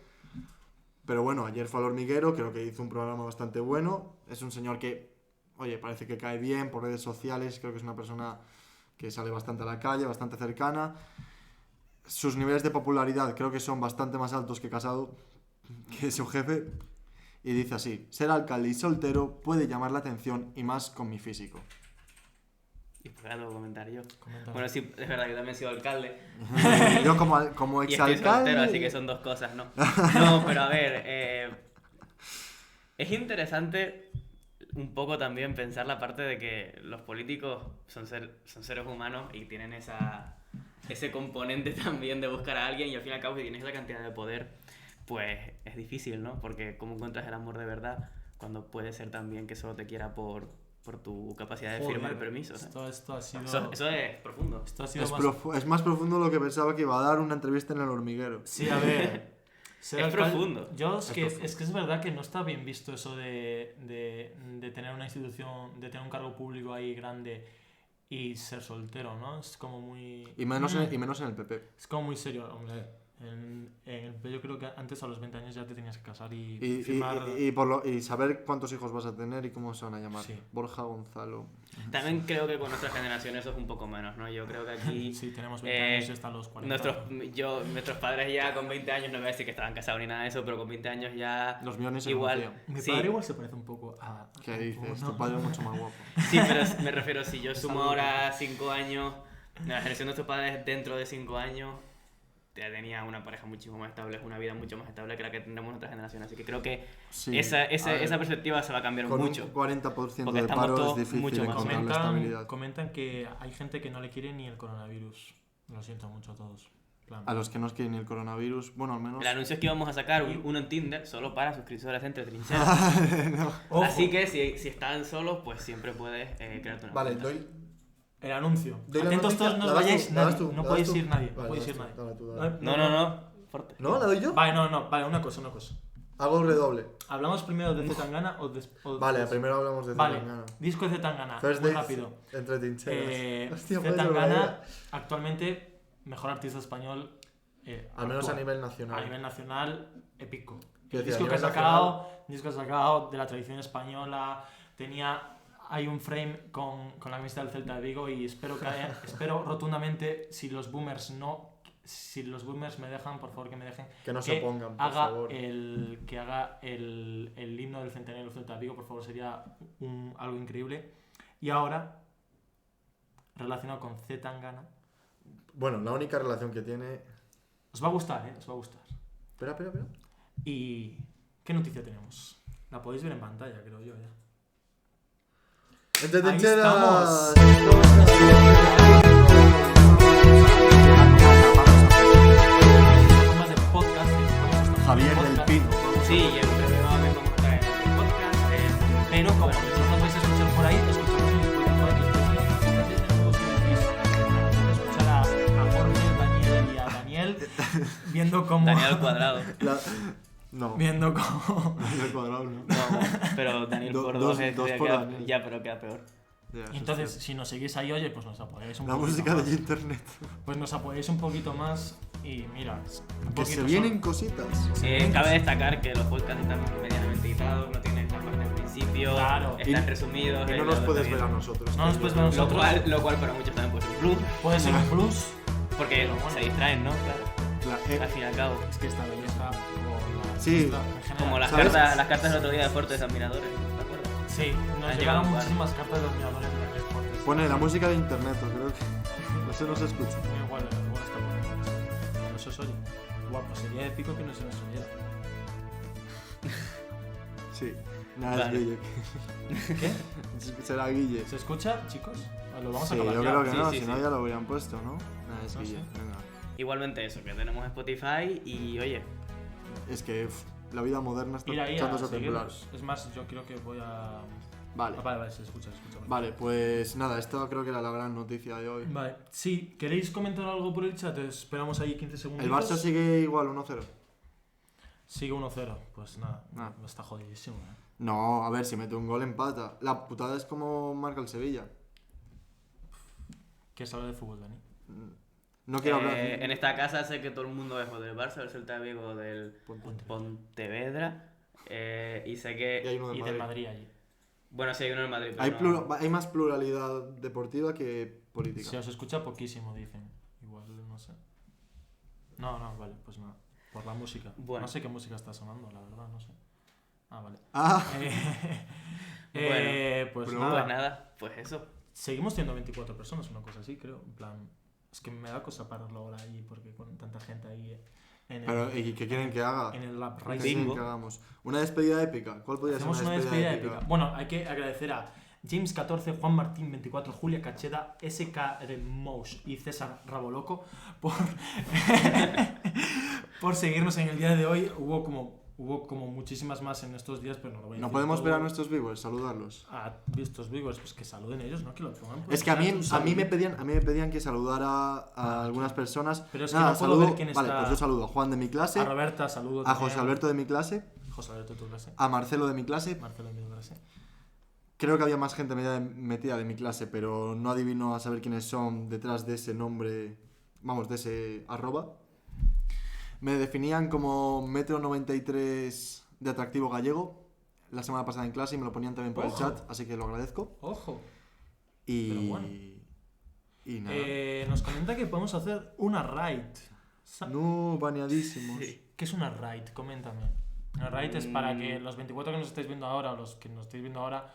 Pero bueno, ayer fue al Hormiguero, creo que hizo un programa bastante bueno. Es un señor que, oye, parece que cae bien por redes sociales. Creo que es una persona que sale bastante a la calle, bastante cercana. Sus niveles de popularidad creo que son bastante más altos que Casado, que es su jefe. Y dice así: ser alcalde y soltero puede llamar la atención y más con mi físico. Y pues ahora tengo que comentar yo. Coméntala. Bueno, sí, es verdad que también he sido alcalde. Yo como Y estoy soltero, exalcalde... así que son dos cosas, ¿no? No, pero a ver, es interesante un poco también pensar la parte de que los políticos son seres humanos y tienen ese componente también de buscar a alguien y al fin y al cabo si tienes esa cantidad de poder, pues es difícil, ¿no? Porque ¿cómo encuentras el amor de verdad cuando puede ser también que solo te quiera por tu capacidad de Joder, firmar permisos? Esto ha sido... Eso es profundo. Esto ha sido Es, más... es más profundo de lo que pensaba que iba a dar una entrevista en el Hormiguero. Sí, a ver. ser Es profundo. Yo Es profundo. es que es verdad que no está bien visto eso de tener una institución, de tener un cargo público ahí grande y ser soltero, ¿no? Es como muy... Y menos en el PP. Es como muy serio, hombre. Yo creo que antes a los 20 años ya te tenías que casar y Y, firmar... y saber cuántos hijos vas a tener y cómo se van a llamar. Sí. Borja, Gonzalo. También creo que con nuestra generación eso es un poco menos, ¿no? Yo creo que aquí... Sí, tenemos 20 años y hasta los 40. Nuestros padres ya con 20 años, no voy a decir que estaban casados ni nada de eso, pero con 20 años ya... Los millones se igual. conocían. Mi Sí. padre igual se parece un poco a... ¿Qué dices? No. Tu padre es mucho más guapo. Sí, pero me refiero, si yo sumo ahora 5 años, la generación de nuestros padres dentro de 5 años ya tenía una pareja muchísimo más estable, una vida mucho más estable que la que tendremos nuestra generación. Así que creo que Sí. esa A ver, perspectiva se va a cambiar con mucho. un 40% Porque de estamos paro es todos difícil mucho más encontrar la estabilidad. Comentan que hay gente que no le quiere ni el coronavirus. Lo siento mucho a todos. Plan. A los que no os quieren el coronavirus, bueno, al menos... El anuncio es que íbamos a sacar uno en Tinder solo para suscriptores de Entre Trincheras. No. Ojo, Así que si están solos, pues siempre puedes crearte una Vale, cuenta. doy... el anuncio. Doy la Atentos noticia, todos, no la os das vayáis tú, la das nadie. tú, No la das podéis tú. ir nadie. Vale, No podéis dale ir tú, nadie. dale tú, dale. No. Fuerte. ¿No? ¿La doy yo? Vale, no. Vale, una cosa. Hago el redoble. ¿Hablamos primero de Zetangana o Vale, después? primero hablamos de Vale, Zetangana. disco de Zetangana, First muy Dates rápido. Entre Trincheras. Hostia, Zetangana, actualmente, mejor artista español. Al menos a actual. nivel nacional. A nivel nacional, épico. Quiero El decir, disco a que ha nivel sacado de la tradición española, hay un frame con la camiseta del Celta de Vigo y espero rotundamente, si los boomers me dejan, por favor que me dejen, Que no se opongan, por haga favor. que haga el himno del centenario del Celta de Vigo, por favor, sería algo increíble. Y ahora, relacionado con Zetangana, Bueno, la única relación que tiene... os va a gustar, os va a gustar. Espera. ¿Y qué noticia tenemos? La podéis ver en pantalla, creo yo ya. Entre Ahí Trincheras. Temas de podcast, Javier del podcast. Pino. Sí, y en breve vamos a traer el podcast. Pero como no nos vais a escuchar por ahí, escuchamos en Spotify, que escuchar a Jorge, Daniel y a Daniel viendo cómo... Daniel al cuadrado. No. Viendo cómo... Daniel Cuadrado, no. No, pero Daniel por Dos- dos es dos ya por queda- Daniel. ya, pero queda peor. Ya, eso Y es entonces, cierto. si nos seguís ahí, oye, pues nos apoyáis un La poquito música más. de internet. Pues nos apoyáis un poquito más y mira... un Que poquito se vienen solo. cositas. Cabe destacar que los podcasts están medianamente editados, no tienen esta parte al principio, Claro. están Y- resumidos. Y no lo nos de puedes también. ver a nosotros. No nos puedes ver a nosotros. Lo cual para muchos también puede ser un plus, Puede ser un plus. porque Pero bueno. se distraen, ¿no? Claro, al fin y al cabo. Es que esta belleza... o la Sí, nuestra, en general. Como las ¿Sabes? cartas del otro día de Fuertes Admiradores, ¿te acuerdas? Sí, nos Han llegaron llegado, muchísimas cartas de admiradores de Daniel Fuertes. Pone la música de internet, creo que. No se nos escucha. Igual está poniendo. No se os oye. Guapo, sería épico que no se nos oyera. Sí. Nada, Vale. es Guille. ¿Qué? Será Guille. ¿Se escucha, chicos? Lo vamos Sí, a acabar yo ya. creo que Sí, no, sí, si sí. no ya lo habrían puesto, ¿no? Nada, es No Guille. sé. Venga. Igualmente eso, que tenemos Spotify y oye, Es que la vida moderna está Ir ahí a echándose a temblar. seguirnos. Es más, yo creo que voy a... Vale. Vale, se escucha. Vale, pues nada, esto creo que era la gran noticia de hoy. Vale, si queréis comentar algo por el chat, esperamos ahí 15 segundos. El Barça sigue igual, 1-0. Sigue 1-0. Pues nada, Nada. está jodidísimo. No, a ver, si mete un gol empata. La putada es como marca el Sevilla. ¿Quieres hablar de fútbol, Dani? No quiero hablar. en esta casa sé que todo el mundo es o del Barça, del Celta de Vigo, del Ponte. Pontevedra, y sé Y que... hay uno de Y Madrid. del Madrid allí. Bueno, sí, hay uno en Madrid, pero Hay, no- hay más pluralidad deportiva que política. Se os escucha poquísimo, dicen. Igual, no sé. No, vale, pues nada. Por la música. Bueno. No sé qué música está sonando, la verdad, no sé. Ah, vale. Ah, Pues pero nada. Pues nada, pues eso. Seguimos teniendo 24 personas, una cosa así, creo. En plan, es que me da cosa pararlo ahora allí porque con tanta gente ahí en el, pero ¿y qué quieren que haga? en el Lab ¿Qué Rising. quieren Bingo. que hagamos? ¿Una despedida épica? ¿Cuál podría Hacemos ser una despedida épica. Bueno, hay que agradecer a James 14, Juan Martín 24, Julia Cacheda, SK Remous y César Raboloco por, por seguirnos en el día de hoy. Hubo como muchísimas más en estos días, pero no lo voy a No decir podemos todo. ver a nuestros viewers, saludarlos. A estos viewers, pues que saluden ellos, ¿no? Que lo pongan por Es que a chat, mí, un a saludo. mí me pedían que saludara a algunas personas. Pero es que Nada, no puedo saludo. ver quién Vale, está. pues yo saludo a Juan de mi clase, A Roberta, saludo a también. José Alberto de mi clase, José Alberto de tu clase. a Marcelo de mi clase. Marcelo de mi clase. Creo que había más gente metida de mi clase, pero no adivino a saber quiénes son detrás de ese nombre, vamos, de ese arroba. Me definían como 1,93 m de atractivo gallego la semana pasada en clase y me lo ponían también por el Ojo. chat, así que lo agradezco. Ojo. Y, Pero bueno. y nada. Nos comenta que podemos hacer una raid. No, baneadísimos. Sí. ¿Qué es una raid? Coméntame. Una raid es para que los 24 que nos estáis viendo ahora, o los que nos estáis viendo ahora,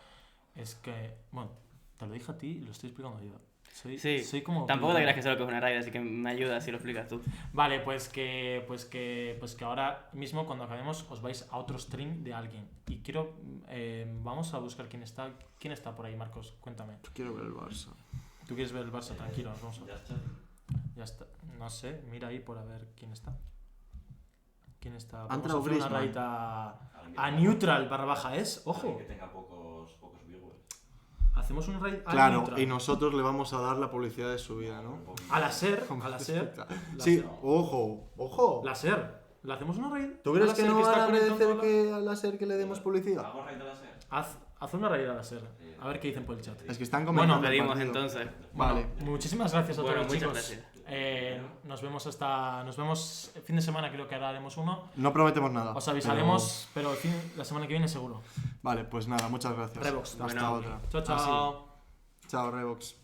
es que... Bueno, te lo dije a ti y lo estoy explicando yo. Sí, soy como... tampoco te creas que sé lo que es una raid, así que me ayuda si lo explicas tú. Vale, pues que ahora mismo cuando acabemos os vais a otro stream de alguien. Y quiero... vamos a buscar quién está. ¿Quién está por ahí, Marcos? Cuéntame. Quiero ver el Barça. ¿Tú quieres ver el Barça? Tranquilo, nos vamos a ver. Ya está. No sé, mira ahí por a ver quién está. ¿Quién está? Ha Vamos entrado a hacer una Griezmann. rayita Alguien que a tenga- neutral /es. alguien Ojo, que tenga pocos viewers. hacemos un raid a Claro, neutral. y nosotros le vamos a dar la publicidad de su vida, ¿no? Un poquito. A la SER. Sí, ojo. La SER. ¿Le hacemos una raid? ¿Tú a crees la que SER no está van a comentando agradecer la- que a la SER que le demos publicidad? ¿Vamos a ir a la SER? Haz una raid a la SER. A ver qué dicen por el chat. Es que están Bueno, comentando el Pedimos partido. entonces. Vale. Muchísimas gracias a Bueno, todos, muchas chicos. gracias. Nos vemos el fin de semana, creo que ahora haremos uno. No prometemos nada. Os avisaremos, pero la semana que viene seguro. Vale, pues nada, muchas gracias. Revox. Hasta Bueno. otra. Chao, chao. Chao, Revox.